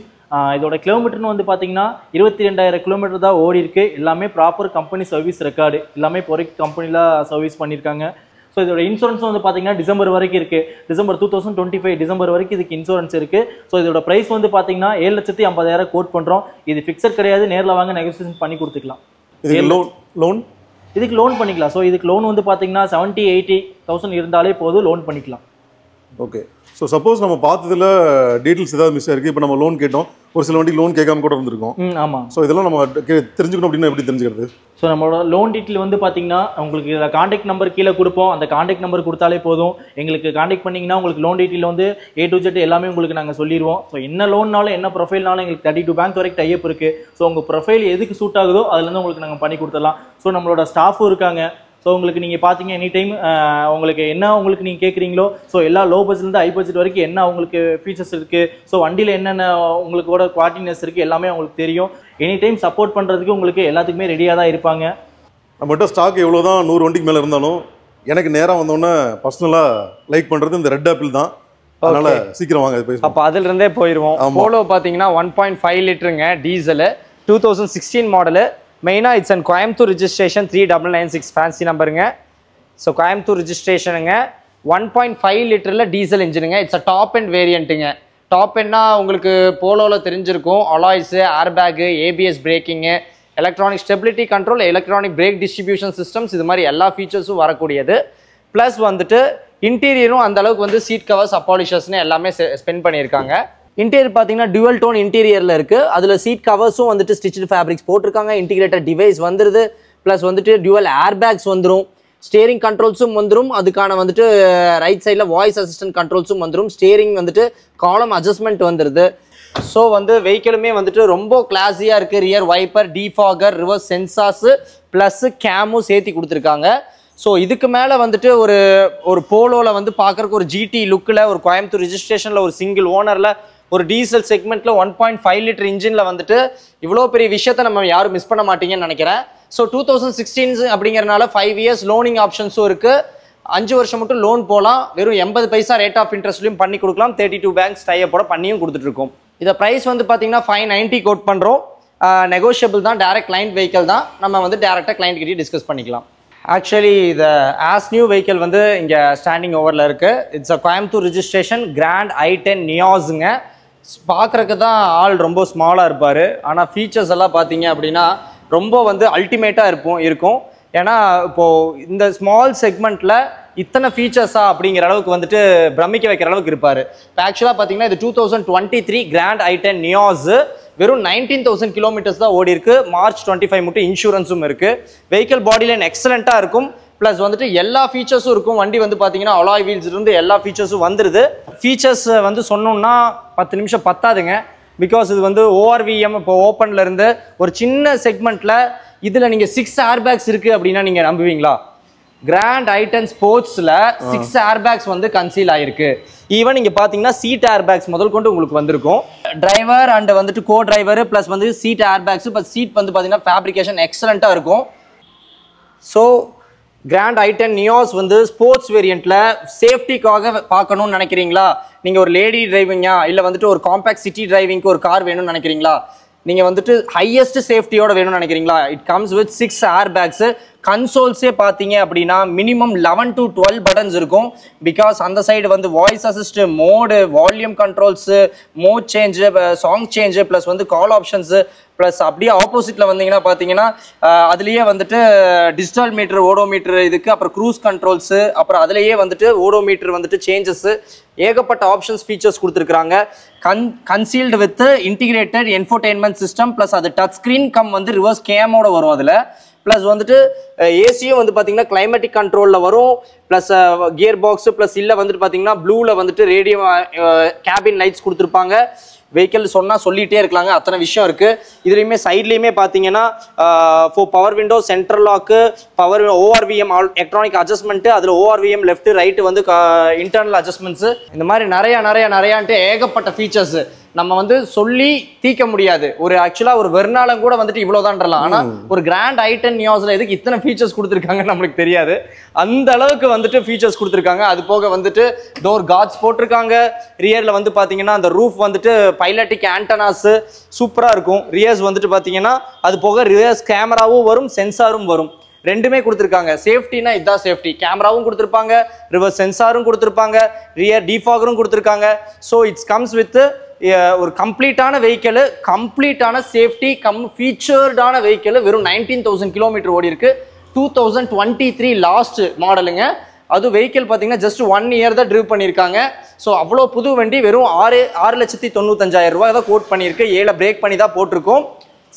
இதோட கிலோமீட்டர்னு வந்து பார்த்தீங்கன்னா 22,000 கிலோமீட்டர் தான் ஓடி இருக்கு. எல்லாமே ப்ராப்பர் கம்பெனி சர்வீஸ் ரெக்கார்டு, எல்லாமே இப்போ வரைக்கும் கம்பெனியில் சர்வீஸ் பண்ணியிருக்காங்க. ஸோ இதோட இன்சூரன்ஸ் வந்து பார்த்தீங்கன்னா டிசம்பர் வரைக்கும் இருக்குது, டிசம்பர் 2025 டிசம்பர் வரைக்கும் இதுக்கு இன்சூரன்ஸ் இருக்குது. ஸோ இதோட ப்ரைஸ் வந்து பார்த்தீங்கன்னா 7,50,000 கோட் பண்ணுறோம். இது ஃபிக்ஸட் கிடையாது, நேரில் வாங்க நெகோசியேஷன் பண்ணி கொடுத்துக்கலாம். இதுக்கு லோன் பண்ணிக்கலாம். ஸோ இதுக்கு லோன் வந்து பார்த்தீங்கன்னா 70,000-80,000 இருந்தாலே போதும், லோன் பண்ணிக்கலாம். ஓகே. ஸோ சப்போஸ் நம்ம பார்த்ததுல டீட்டெயில்ஸ் ஏதாவது மிஸ் ஆயிருக்கு, இப்போ நம்ம லோன் கேட்டோம், ஒரு சில வண்டி லோன் கேட்காம கூட இருந்திருக்கும். ஆமாம். ஸோ இதெல்லாம் நம்ம தெரிஞ்சுக்கணும் அப்படின்னா எப்படி தெரிஞ்சுக்கிறது? ஸோ நம்மளோட லோன் டீட்டெயில் வந்து பார்த்தீங்கன்னா உங்களுக்கு இதில் காண்டாக்ட் நம்பர் கீழே கொடுப்போம், அந்த காண்டாக்ட் நம்பர் கொடுத்தாலே போதும். எங்களுக்கு காண்டாக்ட் பண்ணிங்கன்னா உங்களுக்கு லோன் டீட்டெயில் வந்து A to Z எல்லாமே உங்களுக்கு நாங்கள் சொல்லிடுவோம். ஸோ என்ன லோன்னாலும் என்ன ப்ரொஃபைல்னாலும் எங்களுக்கு 32 பேங்க் வரைக்கும் டைப் இருக்குது. ஸோ உங்கள் ப்ரொஃபைல் எதுக்கு சூட் ஆகுதோ அதுலேருந்து உங்களுக்கு நாங்கள் பண்ணி கொடுத்துடலாம். ஸோ நம்மளோட ஸ்டாஃபும் இருக்காங்க. ஸோ உங்களுக்கு நீங்கள் பார்த்தீங்க எனி டைம் உங்களுக்கு என்ன உங்களுக்கு நீங்கள் கேட்குறீங்களோ, ஸோ எல்லா லோ பட்ஜெட்லேருந்து ஹை பட்ஜெட் வரைக்கும் என்ன உங்களுக்கு ஃபீச்சர்ஸ் இருக்குது, ஸோ வண்டியில் என்னென்ன உங்களுக்கு கூட குவாலிட்டினஸ் இருக்குது எல்லாமே உங்களுக்கு தெரியும். எனி டைம் சப்போர்ட் பண்ணுறதுக்கு உங்களுக்கு எல்லாத்துக்குமே ரெடியாக தான் இருப்பாங்க. நம்மகிட்ட ஸ்டாக் எவ்வளோ தான் 100 வண்டிக்கு மேலே இருந்தாலும் எனக்கு நேராக வந்தோன்னே பர்சனலாக லைக் பண்ணுறது இந்த ரெட் ஆப்பிள் தான். அதனால சீக்கிரம் வாங்க. அப்போ அதிலிருந்தே போயிடுவோம். போலோ பார்த்தீங்கன்னா 1.5 லிட்டருங்க, டீசலு, 2016 மாடலு. மெயினாக it's and Coimbatore registration 3996 fancy நம்பருங்க. ஸோ கோயம்புத்தூர் ரிஜிஸ்ட்ரேஷனுங்க, 1.5 லிட்டரில் டீசல் இன்ஜினுங்க. இட்ஸ் அ டாப் அண்ட் வேரியண்ட்டுங்க. டாப் என்னா உங்களுக்கு போலோவில் தெரிஞ்சிருக்கும், alloys, airbag, ABS braking, electronic stability control, electronic brake distribution systems, இது மாதிரி எல்லா ஃபீச்சர்ஸும் வரக்கூடியது. ப்ளஸ் வந்துட்டு இன்டீரியரும் அந்த அளவுக்கு வந்து சீட் கவர்ஸ், அப்பாலிஷர்ஸ்னு எல்லாமே ஸ்பெண்ட் பண்ணியிருக்காங்க. இன்டீரியர் பார்த்தீங்கன்னா டுவல் டோன் இன்டீரியரில் இருக்குது. அதில் சீட் கவர்ஸும் வந்துட்டு ஸ்டிச்டு ஃபேப்ரிக்ஸ் போட்டிருக்காங்க. இன்டிகிரேட்டட் டிவைஸ் வந்துடுது. ப்ளஸ் வந்துட்டு டுவல் ஏர் பேக்ஸ் வந்துடும். ஸ்டேரிங் கண்ட்ரோல்ஸும் வந்துடும். அதுக்கான வந்துட்டு ரைட் சைடில் வாய்ஸ் அசிஸ்டன்ட் கண்ட்ரோல்ஸும் வந்துடும். ஸ்டேரிங் வந்துட்டு காலம் அட்ஜஸ்ட்மெண்ட் வந்துடுது. ஸோ வந்து வெஹிக்கிளுமே வந்துட்டு ரொம்ப கிளாஸியாக இருக்குது. Rear wiper, defogger, reverse sensors plus கேமும் சேர்த்தி கொடுத்துருக்காங்க. ஸோ இதுக்கு மேலே வந்துட்டு ஒரு போலோவில் வந்து பார்க்குறக்கு ஒரு GT லுக்கில், ஒரு கோயம்புத்தூர் ரிஜிஸ்ட்ரேஷனில், ஒரு சிங்கிள் ஓனரில், ஒரு டீசல் செக்மெண்ட்டில் 1.5 லிட்டர் இன்ஜினில் வந்துட்டு இவ்வளோ பெரிய விஷயத்தை நம்ம யாரும் மிஸ் பண்ண மாட்டீங்கன்னு நினைக்கிறேன். ஸோ 2016 அப்படிங்கிறனால 5 இயர்ஸ் லோனிங் ஆப்ஷன்ஸும் இருக்குது. 5 வருஷம் மட்டும் லோன் போகலாம். வெறும் 80 பைசா ரேட் ஆஃப் இன்ட்ரெஸ்ட்லையும் பண்ணி கொடுக்கலாம். 32 பேங்க்ஸ் டைப்போட பண்ணியும் கொடுத்துட்ருக்கோம். இதை ப்ரைஸ் வந்து பார்த்தீங்கன்னா 590 கோட் பண்ணுறோம். நெகோஷியபிள் தான், டைரக்ட் கிளைண்ட் வெஹிக்கிள் தான், நம்ம வந்து டேரெக்டாக கிளைண்ட் கிட்டே டிஸ்கஸ் பண்ணிக்கலாம். ஆக்சுவலி இந்த ஆஸ் நியூ வெஹிக்கிள் வந்து இங்கே ஸ்டாண்டிங் ஓவரில் இருக்குது. It's a Coimbatore registration grand i10 நியாஸுங்க. பார்க்குறக்கு தான் ஆள் ரொம்ப ஸ்மாலாக இருப்பார், ஆனால் ஃபீச்சர்ஸ் எல்லாம் பார்த்தீங்க அப்படின்னா ரொம்ப வந்து அல்டிமேட்டாக இருக்கும். ஏன்னா இப்போது இந்த ஸ்மால் செக்மெண்ட்டில் இத்தனை ஃபீச்சர்ஸா அப்படிங்கிற அளவுக்கு வந்துட்டு பிரமிக்க வைக்கிற அளவுக்கு இருப்பார். இப்போ ஆக்சுவலாக பார்த்தீங்கன்னா இது 2023 கிராண்ட் i10 நியாஸ் வெறும் 19,000 கிலோமீட்டர்ஸ் தான் ஓடி இருக்கு. March 25 மட்டும் இன்சூரன்ஸும் இருக்குது. வெஹிக்கிள் பாடி லைன் எக்ஸலண்ட்டாக இருக்கும். ப்ளஸ் வந்துட்டு எல்லா ஃபீச்சர்ஸும் இருக்கும். வண்டி வந்து பார்த்தீங்கன்னா அலாய் வீல்ஸ் இருந்து எல்லா ஃபீச்சர்ஸும் வந்துடுது. ஃபீச்சர்ஸ் வந்து சொன்னோம்னா 10 நிமிஷம் பத்தாதுங்க. பிகாஸ் இது வந்து ஓஆர்விஎம் இப்போ ஓப்பனில் இருந்து ஒரு சின்ன செக்மெண்ட்டில் இதில் நீங்கள் 6 ஏர்பேக்ஸ் இருக்குது அப்படின்னா நீங்கள் நம்புவீங்களா? கிராண்ட் i10 ஸ்போர்ட்ஸில் 6 ஏர்பேக்ஸ் வந்து கன்சீல் ஆகிருக்கு. ஈவன் நீங்கள் பார்த்தீங்கன்னா சீட் ஏர்பேக்ஸ் முதல் கொண்டு உங்களுக்கு வந்திருக்கும். டிரைவர் அண்ட் வந்துட்டு கோ டிரைவர் ப்ளஸ் வந்து சீட் ஏர்பேக்ஸ். இப்போ சீட் வந்து பார்த்தீங்கன்னா ஃபேப்ரிகேஷன் எக்ஸலண்ட்டாக இருக்கும். ஸோ கிராண்ட் i10 நியாஸ் வந்து ஸ்போர்ட்ஸ் வேரியண்ட்டில் சேஃப்டிக்காக பார்க்கணும்னு நினைக்கிறீங்களா? நீங்கள் ஒரு லேடி டிரைவிங்கா இல்லை வந்துட்டு ஒரு காம்பேக்ட் சிட்டி டிரைவிங்க்கு ஒரு கார் வேணும்னு நினைக்கிறீங்களா? நீங்கள் வந்துட்டு ஹையஸ்ட் சேஃப்டியோட வேணும்னு நினைக்கிறீங்களா? It comes with 6 airbags. கன்சோல்ஸே பார்த்தீங்க அப்படின்னா மினிமம் 11 to 12 பட்டன்ஸ் இருக்கும். பிகாஸ் அந்த சைடு வந்து voice assist, mode, volume controls, mode change, song change, plus வந்து கால் ஆப்ஷன்ஸு, ப்ளஸ் அப்படியே ஆப்போசிட்டில் வந்தீங்கன்னா பார்த்தீங்கன்னா அதுலேயே வந்துட்டு டிஜிட்டல் மீட்டர், ஓடோமீட்டர் இதுக்கு, அப்புறம் க்ரூஸ் கண்ட்ரோல்ஸு, அப்புறம் அதுலேயே வந்துட்டு ஓடோமீட்டர் வந்துட்டு சேஞ்சஸ்ஸு, ஏகப்பட்ட ஆப்ஷன்ஸ் ஃபீச்சர்ஸ் கொடுத்துருக்குறாங்க. Concealed with integrated infotainment system, plus அது டச் ஸ்க்ரீன் கம் வந்து ரிவர்ஸ் கேமோட வரும். அதில் ப்ளஸ் வந்துட்டு ஏசியும் வந்து பார்த்தீங்கன்னா கிளைமேட்டிக் கண்ட்ரோலில் வரும். ப்ளஸ் கியர் பாக்ஸு, ப்ளஸ் இல்லை வந்துட்டு பார்த்தீங்கன்னா ப்ளூவில் வந்துட்டு ரேடியோ கேபின் லைட்ஸ் கொடுத்துருப்பாங்க. வெஹிக்கிள் சொன்னால் சொல்லிகிட்டே இருக்கலாங்க, அத்தனை விஷயம் இருக்குது. இதுலேயுமே சைட்லேயுமே பார்த்தீங்கன்னா power window, central lock, power ORVM electronic adjustment, அதில் ஓஆர்விஎம் லெஃப்ட் ரைட்டு வந்து இன்டர்னல் அட்ஜஸ்ட்மெண்ட்ஸு, இந்த மாதிரி நிறையான்ட்டு ஏகப்பட்ட ஃபீச்சர்ஸு நம்ம வந்து சொல்லி தீர்க்க முடியாது. ஒரு ஆக்சுவலாக ஒரு வெர்னாலம் கூட வந்துட்டு இவ்வளோதான்றலாம். ஆனால் ஒரு கிராண்ட் i10 நியாஸில் எதுக்கு இத்தனை ஃபீச்சர்ஸ் கொடுத்துருக்காங்கன்னு நம்மளுக்கு தெரியாது. அந்த அளவுக்கு வந்துட்டு ஃபீச்சர்ஸ் கொடுத்துருக்காங்க. அது போக வந்துட்டு டோர் கார்ட்ஸ் போட்டிருக்காங்க. ரியரில் வந்து பார்த்தீங்கன்னா அந்த ரூஃப் வந்துட்டு பைலட்டிக் ஆண்டனாஸு சூப்பராக இருக்கும். ரியர்ஸ் வந்துட்டு பார்த்தீங்கன்னா அது போக ரியர்ஸ் கேமராவும் வரும், சென்சாரும் வரும். ரெண்டுமே கொடுத்துருக்காங்க. சேஃப்டினா இதுதான் சேஃப்டி. கேமராவும் கொடுத்துருப்பாங்க, ரிவர்ஸ் சென்சாரும் கொடுத்துருப்பாங்க, ரியர் டிஃபாகரும் கொடுத்துருக்காங்க. ஸோ இட்ஸ் கம்ஸ் வித் ஒரு கம்ப்ளீட்டான வெஹிக்கிள், கம்ப்ளீட்டான சேஃப்டி ஃபீச்சர்டான வெஹிக்கிள். வெறும் 19,000 கிலோமீட்டர் ஓடி இருக்கு. 2023 லாஸ்ட் மாடலுங்க. அது வெஹிக்கிள் பார்த்தீங்கன்னா ஜஸ்ட் 1 இயர் தான் ட்ரைவ் பண்ணியிருக்காங்க. ஸோ அவ்வளோ புது வண்டி வெறும் 6,95,000 ரூபாய் தான் கோட் பண்ணியிருக்கு. 7 பிரேக் பண்ணி தான் போட்டிருக்கோம்.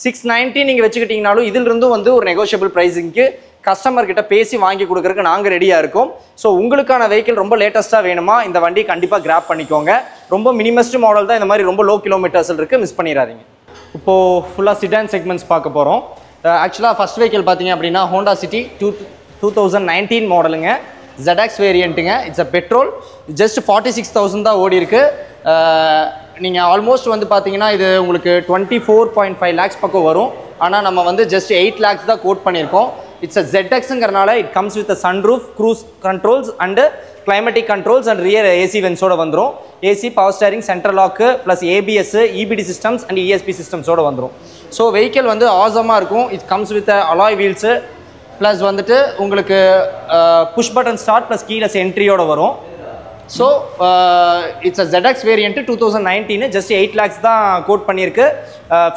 690 நீங்கள் வச்சுக்கிட்டீங்கனாலும் இதிலிருந்தும் வந்து ஒரு நெகோஷியபிள் ப்ரைஸிங்க்கு கஸ்டமர் கிட்ட பேசி வாங்கி கொடுக்கறதுக்கு நாங்கள் ரெடியாக இருக்கோம். ஸோ உங்களுக்கான வெஹிக்கிள் ரொம்ப லேட்டஸ்ட்டாக வேணுமா, இந்த வண்டி கண்டிப்பாக கிராப் பண்ணிக்கோங்க. ரொம்ப மினிமஸ்ட் மாடல் தான், இந்த மாதிரி ரொம்ப லோ கிலோமீட்டர்ஸில் இருக்குது, மிஸ் பண்ணிடாதீங்க. இப்போது ஃபுல்லாக சிடான் செக்மெண்ட்ஸ் பார்க்க போகிறோம். ஆக்சுவலாக ஃபஸ்ட் வெஹிக்கிள் பார்த்தீங்க அப்படின்னா ஹோண்டா சிட்டி 2019 மாடலுங்க. ZX வேரியண்ட்டுங்க. It's a petrol. ஜஸ்ட் 46,000 தான் ஓடி இருக்கு. நீங்கள் ஆல்மோஸ்ட் வந்து பார்த்தீங்கன்னா இது உங்களுக்கு 24.5 lakhs பக்கம் வரும். ஆனால் நம்ம வந்து ஜஸ்ட் 8 lakhs தான் கோட் பண்ணியிருக்கோம். இட்ஸ் அ ZXங்கிறனால it comes with sunroof, cruise controls and climatic controls and rear AC வென்ஸோட வந்துடும். AC, power steering, central lock, plus ABS, EBD systems and ESP சிஸ்டம்ஸோட வந்துடும். ஸோ வெஹிக்கிள் வந்து ஆசமாக இருக்கும். It comes with alloy wheels, plus வந்துட்டு உங்களுக்கு push button start plus keyless என்ட்ரியோட வரும். So it's a ZX variant 2019 just 8 lakhs தான் கோட் பண்ணியிருக்கு.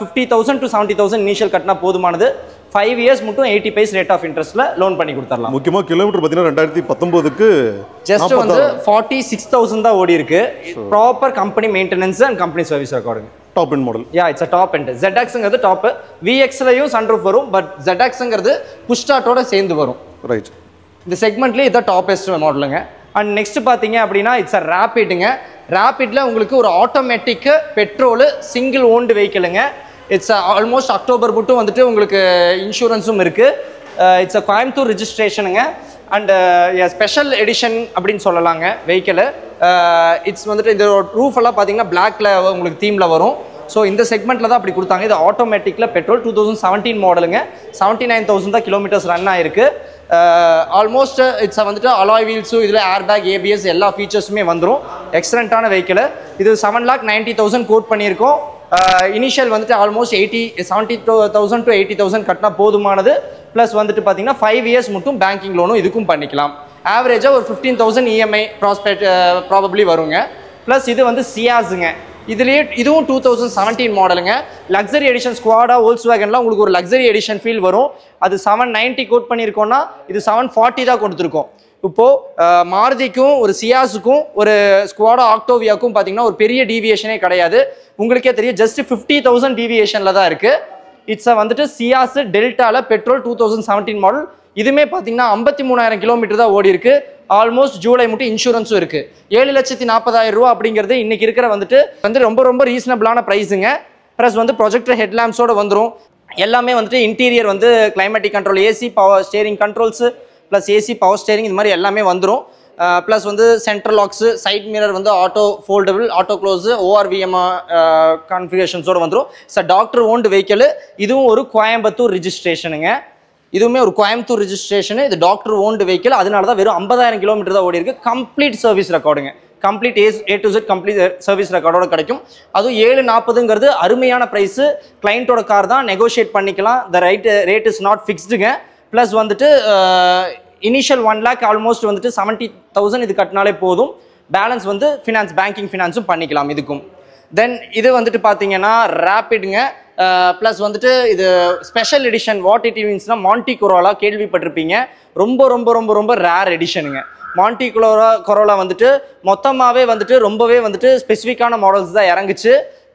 50,000 to 70,000 இனிஷியல் கட்டினா போதுமானது. 5 years மட்டும் 80 paise ரேட் ஆஃப் இன்ட்ரெஸ்ட்டில் லோன் பண்ணி கொடுத்துடலாம். முக்கியமாக கிலோமீட்டர் பார்த்தீங்கன்னா 2019க்கு ஜஸ்ட் வந்து 46,000 தான் ஓடி இருக்கு. Proper company maintenance and company service ரெக்கார்டுங்க. Top end model. It's a top end. ZXங்கிறது டாப். VXலையும் சன்ரூஃப் வரும், பட் ZXங்கிறது புஷ் ஸ்டார்ட்டோட சேர்ந்து வரும். ரைட். இந்த செக்மெண்ட்லேயே இதான் டாப்பஸ்ட் மாடலுங்க. அண்ட் நெக்ஸ்ட் பார்த்தீங்க அப்படின்னா இட்ஸ் அ ரேபிடுங்க. ரேபிடில் உங்களுக்கு ஒரு ஆட்டோமேட்டிக் பெட்ரோலு சிங்கிள் ஓன்டு வெஹிக்கிளுங்க. இட்ஸ் ஆல்மோஸ்ட் அக்டோபர் மட்டும் வந்துட்டு உங்களுக்கு இன்சூரன்ஸும் இருக்குது. இட்ஸ் அ கோயம்புத்தூர் ரிஜிஸ்ட்ரேஷனுங்க. அண்ட் ஸ்பெஷல் எடிஷன் அப்படின்னு சொல்லலாங்க வெஹிக்கிளு. இட்ஸ் வந்துட்டு இந்த ரூஃப் எல்லாம் பார்த்தீங்கன்னா பிளாக்ல உங்களுக்கு தீமில் வரும். ஸோ இந்த செக்மெண்ட்டில் தான் அப்படி கொடுத்தாங்க. இது ஆட்டோமேட்டிக்கில் பெட்ரோல் 2017 மாடலுங்க. 79,000 தான் கிலோமீட்டர்ஸ் ரன் ஆயிருக்கு. ஆல்மோஸ்ட் இட்ஸ் வந்துட்டு அலாய் வீல்ஸும் இதில் ஏர்பேக், ABS எல்லா ஃபீச்சர்ஸுமே வந்துடும். எக்ஸலண்ட்டான வெஹிக்கிள். இது 7,90,000 கோட் பண்ணியிருக்கோம். இனிஷியல் வந்துட்டு ஆல்மோஸ்ட் 70,000 to 80,000 கட்டினா போதுமானது. ப்ளஸ் வந்துட்டு பார்த்தீங்கன்னா 5 years மட்டும் பேங்கிங் லோனும் இதுக்கும் பண்ணிக்கலாம். ஆவரேஜாக ஒரு 15,000 இஎம்ஐ ப்ராபப்ளி வருங்க. ப்ளஸ் இது வந்து சியாஸுங்க. இதுவும் 2017 மாடலுங்க. லக்ஸரி எடிஷன் ஸ்குவாடா வோல்க்ஸ்வேகன்லாம் உங்களுக்கு ஒரு லக்ஸரி எடிஷன் ஃபீல் வரும். அது 790 கோட் பண்ணியிருக்கோம்னா இது 740 தான் கொடுத்துருக்கோம். இப்போது மாருதிக்கும் ஒரு சியாஸுக்கும் ஒரு ஸ்குவாடா ஆக்டோவியாவுக்கும் பார்த்தீங்கன்னா ஒரு பெரிய டீவியேஷனே கிடையாது. உங்களுக்கே தெரியும், ஜஸ்ட் 50,000 டீவியேஷனில் தான் இருக்குது. இட்ஸை வந்துட்டு சியாஸ் டெல்டாவில் பெட்ரோல் 2017 மாடல். இதுவுமே பார்த்தீங்கன்னா 53,000 கிலோமீட்டர் தான் ஓடி இருக்கு. ஆல்மோஸ்ட் ஜூலை மட்டும் இன்சூரன்ஸும் இருக்குது. 7,40,000 ரூபா அப்படிங்கிறது இன்றைக்கி இருக்கிற வந்துட்டு ரொம்ப ரொம்ப ரீசனபிளான ப்ரைஸுங்க. ப்ளஸ் வந்து ப்ரொஜெக்டர் ஹெட்லாம்ப்ஸோடு வந்துடும். எல்லாமே வந்துட்டு இன்டீரியர் வந்து climatic control, AC power steering controls plus AC power steering இது மாதிரி எல்லாமே வந்துடும். ப்ளஸ் வந்து சென்ட்ரல் லாக்ஸு, சைட் மிரர் வந்து auto foldable, auto close, ORVM கான்ஃபிகரேஷன்ஸோடு வந்துடும். Doctor owned vehicle. இதுவும் ஒரு கோயம்புத்தூர் ரிஜிஸ்ட்ரேஷனுங்க. இதுவுமே ஒரு கோயம்புத்தூர் ரிஜிஸ்ட்ரேஷனு. இது டாக்டர் ஓன்டு வெஹிக்கிள். அதனால தான் வெறும் 50,000 கிலோமீட்டர் தான் ஓடி இருக்கு. கம்ப்ளீட் சர்வீஸ் ரெக்கார்டுங்க. Complete A to Z complete service ரெக்கார்டோட கிடைக்கும். அதுவும் 740ங்கிறது அருமையான ப்ரைஸு. கிளைண்ட்டோட கார் தான், நெகோஷியேட் பண்ணிக்கலாம். த ரேட் இஸ் நாட் ஃபிக்ஸ்டுங்க. ப்ளஸ் வந்துட்டு இனிஷியல் 1 lakh ஆல்மோஸ்ட் வந்துட்டு 70,000 இது கட்டினாலே போதும். பேலன்ஸ் வந்து ஃபினான்ஸ், பேங்கிங் ஃபினான்ஸும் பண்ணிக்கலாம் இதுக்கும். தென் இது வந்துட்டு பார்த்தீங்கன்னா ரேப்பிடுங்க. ப்ளஸ் வந்துட்டு இது ஸ்பெஷல் எடிஷன். வாட் இட் மீன்ஸ்னா மாண்டி கொரோலா கேள்விப்பட்டிருப்பீங்க. ரொம்ப ரொம்ப ரொம்ப ரொம்ப ரேர் எடிஷனுங்க. மாண்டி கொரோலா வந்துட்டு மொத்தமாகவே வந்துட்டு ரொம்பவே வந்துட்டு ஸ்பெசிஃபிக்கான மாடல்ஸ் தான் இறங்குச்சு.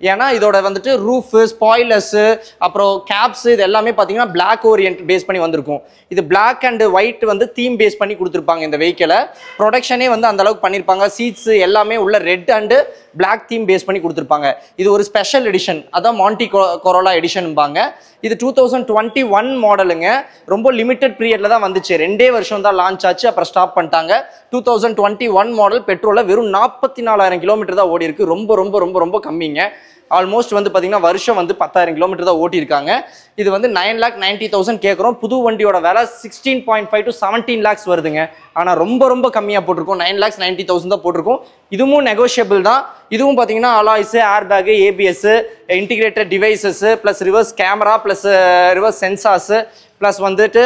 ஏன்னா இதோட வந்துட்டு ரூஃபு, ஸ்பாய்லர்ஸு, அப்புறம் கேப்ஸு இது எல்லாமே பார்த்தீங்கன்னா பிளாக் ஓரியன்ட் பேஸ் பண்ணி வந்திருக்கும். இது பிளாக் அண்ட் ஒயிட் வந்து தீம் பேஸ் பண்ணி கொடுத்துருப்பாங்க இந்த வெஹிக்கிளை. ப்ரொடக்ஷனே வந்து அந்த அளவுக்கு பண்ணியிருப்பாங்க. சீட்ஸு எல்லாமே உள்ள red and black theme base பண்ணி கொடுத்துருப்பாங்க. இது ஒரு ஸ்பெஷல் எடிஷன், அதான் மாண்டி கொரோலா எடிஷன்பாங்க. இது 2021 மாடலுங்க. ரொம்ப லிமிட்டட் பீரியட்ல தான் வந்துச்சு. 2 வருஷம் தான் லான்ச் ஆச்சு, அப்புறம் ஸ்டாப் பண்ணிட்டாங்க. 2021 மாடல் பெட்ரோலில் வெறும் 44,000 கிலோமீட்டர் தான் ஓடி இருக்கு. ரொம்ப ரொம்ப ரொம்ப ரொம்ப கம்மிங்க. ஆல்மோஸ்ட் வந்து பார்த்தீங்கன்னா வருஷம் வந்து 10,000 கிலோமீட்டர் தான் ஓட்டியிருக்காங்க. இது வந்து 9,90,000 கேட்குறோம். புது வண்டியோட விலை 16.5 to 17 lakhs வருதுங்க. ஆனால் ரொம்ப ரொம்ப கம்மியாக போட்டிருக்கோம். 9,90,000 தான் போட்டிருக்கோம். இதுவும் நெகோஷியபிள் தான். இதுவும் பார்த்தீங்கன்னா alloys, air bag, ABS, integrated devices, plus reverse camera, plus reverse sensors, plus வந்துட்டு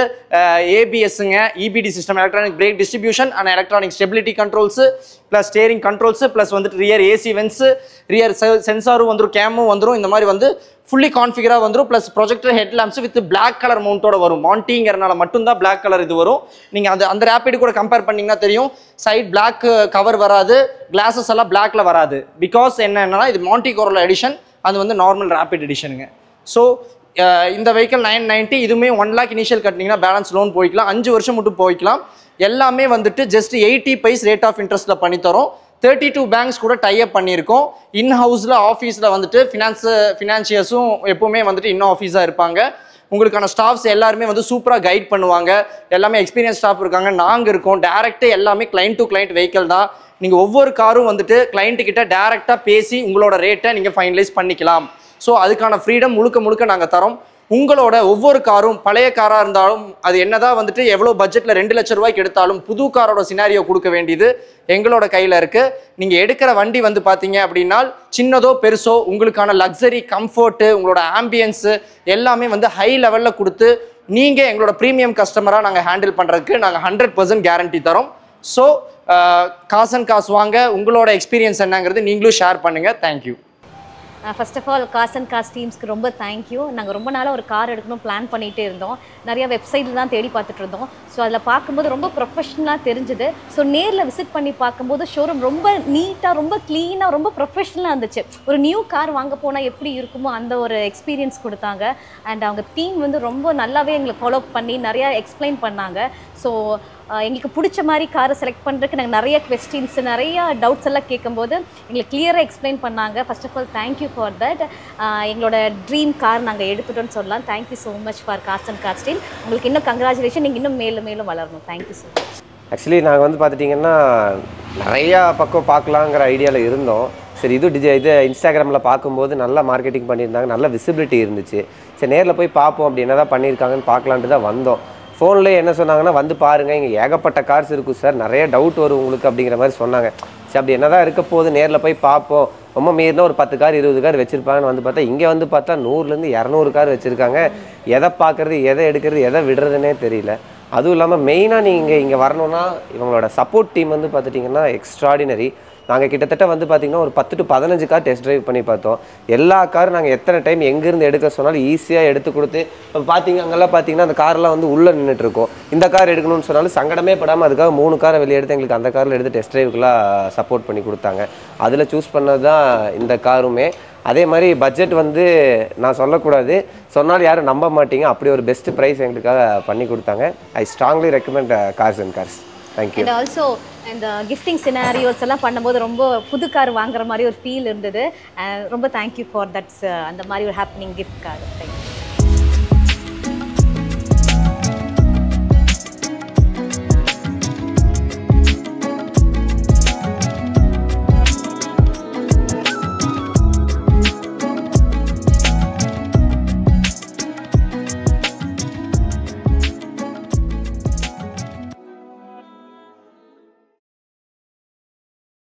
ஏபிஎஸ்ஸுங்க, EBD system, electronic brake distribution and electronic stability controls, plus steering controls, plus வந்துட்டு ரியர் ஏசி வென்ஸு, ரியர் சென்சாரும் வந்துடும், கேமும் வந்துடும். இந்த மாதிரி வந்து ஃபுல்லி கான்ஃபிகராக வந்துடும். Plus projector headlamps with black colour மவுண்டோட வரும். மாண்டிங்கிறனால மட்டும்தான் பிளாக் கலர் இது வரும். நீங்கள் அந்த ரேப்பிடு கூட கம்பேர் பண்ணிங்கன்னா தெரியும். சைட் பிளாக் கவர் வராது, கிளாஸஸ் எல்லாம் பிளாக்ல வராது. பிகாஸ் என்னன்னா இது மாண்டி கொரோலா எடிஷன், அது வந்து நார்மல் ரேப்பிட் எடிஷனுங்க. ஸோ இந்த வெஹிக்கிள் 990. இதுவுமே 1 lakh இனிஷியல் கட்டினீங்கன்னா பேலன்ஸ் லோன் போய்க்கலாம். 5 வருஷம் மட்டும் போய்க்கலாம். எல்லாமே வந்துட்டு ஜஸ்ட் 80 பைஸ் ரேட் ஆஃப் இன்ட்ரெஸ்ட்டில் பண்ணித்தரோம். 32 பேங்க்ஸ் கூட டைப் பண்ணியிருக்கோம். இன்ஹவுஸில் ஆஃபீஸில் வந்துட்டு ஃபினான்ஷியர்ஸும் எப்போவுமே வந்துட்டு இன்னும் ஆஃபீஸாக இருப்பாங்க. உங்களுக்கான ஸ்டாஃப்ஸ் எல்லாருமே வந்து சூப்பராக கைட் பண்ணுவாங்க. எல்லாமே எக்ஸ்பீரியன்ஸ் ஸ்டாஃப் இருக்காங்க. நாங்கள் இருக்கோம். டேரெக்டு எல்லாமே கிளைண்ட் டு கிளைண்ட் வெஹிக்கிள் தான். நீங்கள் ஒவ்வொரு காரும் வந்துட்டு கிளைண்ட்டுக்கிட்ட டேரெக்டாக பேசி உங்களோட ரேட்டை நீங்கள் ஃபைனலைஸ் பண்ணிக்கலாம். ஸோ அதுக்கான ஃப்ரீடம் முழுக்க முழுக்க நாங்கள் தரோம். உங்களோட ஒவ்வொரு காரும் பழைய காராக இருந்தாலும் அது என்னதான் வந்துட்டு எவ்வளோ பட்ஜெட்டில் 2 லட்ச ரூபாய்க்கு எடுத்தாலும் புது காரோட சினாரியோ கொடுக்க வேண்டியது எங்களோட கையில் இருக்குது. நீங்கள் எடுக்கிற வண்டி வந்து பார்த்தீங்க அப்படின்னா சின்னதோ பெருசோ உங்களுக்கான லக்ஸரி, கம்ஃபர்ட்டு, உங்களோட ஆம்பியன்ஸு எல்லாமே வந்து ஹை லெவலில் கொடுத்து நீங்கள் எங்களோட ப்ரீமியம் கஸ்டமராக நாங்கள் ஹேண்டில் பண்ணுறதுக்கு நாங்கள் 100% கேரண்டி தரோம். ஸோ காசு வாங்க. உங்களோட எக்ஸ்பீரியன்ஸ் என்னங்கிறது நீங்களும் ஷேர் பண்ணுங்கள். Thank you. First of all cars and cars டீம்ஸ்க்கு ரொம்ப தேங்க்யூ. நாங்கள் ரொம்ப நாளாக ஒரு கார் எடுக்கணும் பிளான் பண்ணிகிட்டே இருந்தோம். நிறையா வெப்சைட்டில் தான் தேடி பார்த்துட்டு இருந்தோம். ஸோ அதில் பார்க்கும்போது ரொம்ப ப்ரொஃபஷ்னலாக தெரிஞ்சுது. ஸோ நேரில் விசிட் பண்ணி பார்க்கும்போது ஷோரூம் ரொம்ப நீட்டாக, ரொம்ப க்ளீனாக, ரொம்ப ப்ரொஃபஷ்னலாக இருந்துச்சு. ஒரு நியூ கார் வாங்க போனால் எப்படி இருக்குமோ அந்த ஒரு எக்ஸ்பீரியன்ஸ் கொடுத்தாங்க. அண்ட் அவங்க டீம் வந்து ரொம்ப நல்லாவே எங்களை ஃபாலோ பண்ணி நிறையா எக்ஸ்பிளைன் பண்ணாங்க. ஸோ எங்களுக்கு பிடிச்ச மாதிரி காரை செலக்ட் பண்ணுறதுக்கு நாங்கள் நிறைய கொஸ்டின்ஸ், நிறையா டவுட்ஸ் எல்லாம் கேட்கும்போது எங்களுக்கு கிளியராக எக்ஸ்பிளைன் பண்ணாங்க. First of all thank you for that. எங்களோட ட்ரீம் கார் நாங்கள் எடுத்துட்டோன்னு சொல்லலாம். Thank you so much for cars and car steel. உங்களுக்கு இன்னும் கங்க்ராச்சுலேஷன். நீங்கள் இன்னும் மேலும் மேலும் வளரணும். Thank you so much. ஆக்சுவலி நாங்கள் வந்து பார்த்துட்டிங்கன்னா நிறையா பக்கம் பார்க்கலாங்கிற ஐடியாவில் இருந்தோம். சரி, இது இன்ஸ்டாகிராமில் பார்க்கும்போது நல்லா மார்க்கெட்டிங் பண்ணியிருந்தாங்க, நல்ல விசிபிலிட்டி இருந்துச்சு. சரி, நேரில் போய் பார்ப்போம் அப்படி என்ன தான் பண்ணியிருக்காங்கன்னு பார்க்கலான்ட்டு தான் வந்தோம். ஃபோன்லேயே என்ன சொன்னாங்கன்னா, வந்து பாருங்கள், இங்கே ஏகப்பட்ட கார்ஸ் இருக்கும் சார், நிறைய டவுட் வரும் உங்களுக்கு அப்படிங்கிற மாதிரி சொன்னாங்க. சரி, அப்படி என்ன தான் இருக்க போது, நேரில் போய் பார்ப்போம் ரொம்ப மீறினா ஒரு 10 கார் 20 கார் வச்சுருப்பாங்கன்னு வந்து பார்த்தா இங்கே வந்து பார்த்தா 100லேருந்து 200 கார் வச்சுருக்காங்க. எதை பார்க்குறது, எதை எடுக்கிறது, எதை விடுறதுனே தெரியல. அதுவும் இல்லாமல் மெயினாக நீங்கள் இங்கே வரணும்னா இவங்களோட சப்போர்ட் டீம் வந்து பார்த்துட்டிங்கன்னா எக்ஸ்ட்ராடினரி. நாங்கள் கிட்டத்தட்ட வந்து பார்த்திங்கன்னா ஒரு 10 to 15 கார் டெஸ்ட் ட்ரைவ் பண்ணி பார்த்தோம். எல்லா காரும் நாங்கள் எத்தனை டைம் எங்கேருந்து எடுக்க சொன்னாலும் ஈஸியாக எடுத்து கொடுத்து, இப்போ பார்த்தீங்க அங்கெல்லாம் பார்த்தீங்கன்னா அந்த கார்லாம் வந்து உள்ளே நின்றுட்டுருக்கோம். இந்த கார் எடுக்கணும்னு சொன்னாலும் சங்கடமே படாமல் அதுக்காக 3 காரை வெளியே எடுத்து எங்களுக்கு அந்த காரில் எடுத்து டெஸ்ட் ட்ரைவுக்குலாம் சப்போர்ட் பண்ணி கொடுத்தாங்க. அதில் சூஸ் பண்ணது தான் இந்த காருமே. அதே மாதிரி பட்ஜெட் வந்து நான் சொல்லக்கூடாது, சொன்னாலும் யாரும் நம்ப மாட்டீங்க. அப்படி ஒரு பெஸ்ட் ப்ரைஸ் எங்களுக்காக பண்ணி கொடுத்தாங்க. I strongly recommend cars and cars. Thank you. And also இந்த கிஃப்டிங் சினாரியோஸ் எல்லாம் பண்ணும்போது ரொம்ப புது கார் வாங்குற மாதிரி ஒரு ஃபீல் இருந்தது. ரொம்ப தேங்க்யூ ஃபார் தட்ஸ் அந்த மாதிரி ஒரு ஹேப்பனிங் கிஃப்ட் கார்டு. தேங்க்யூ.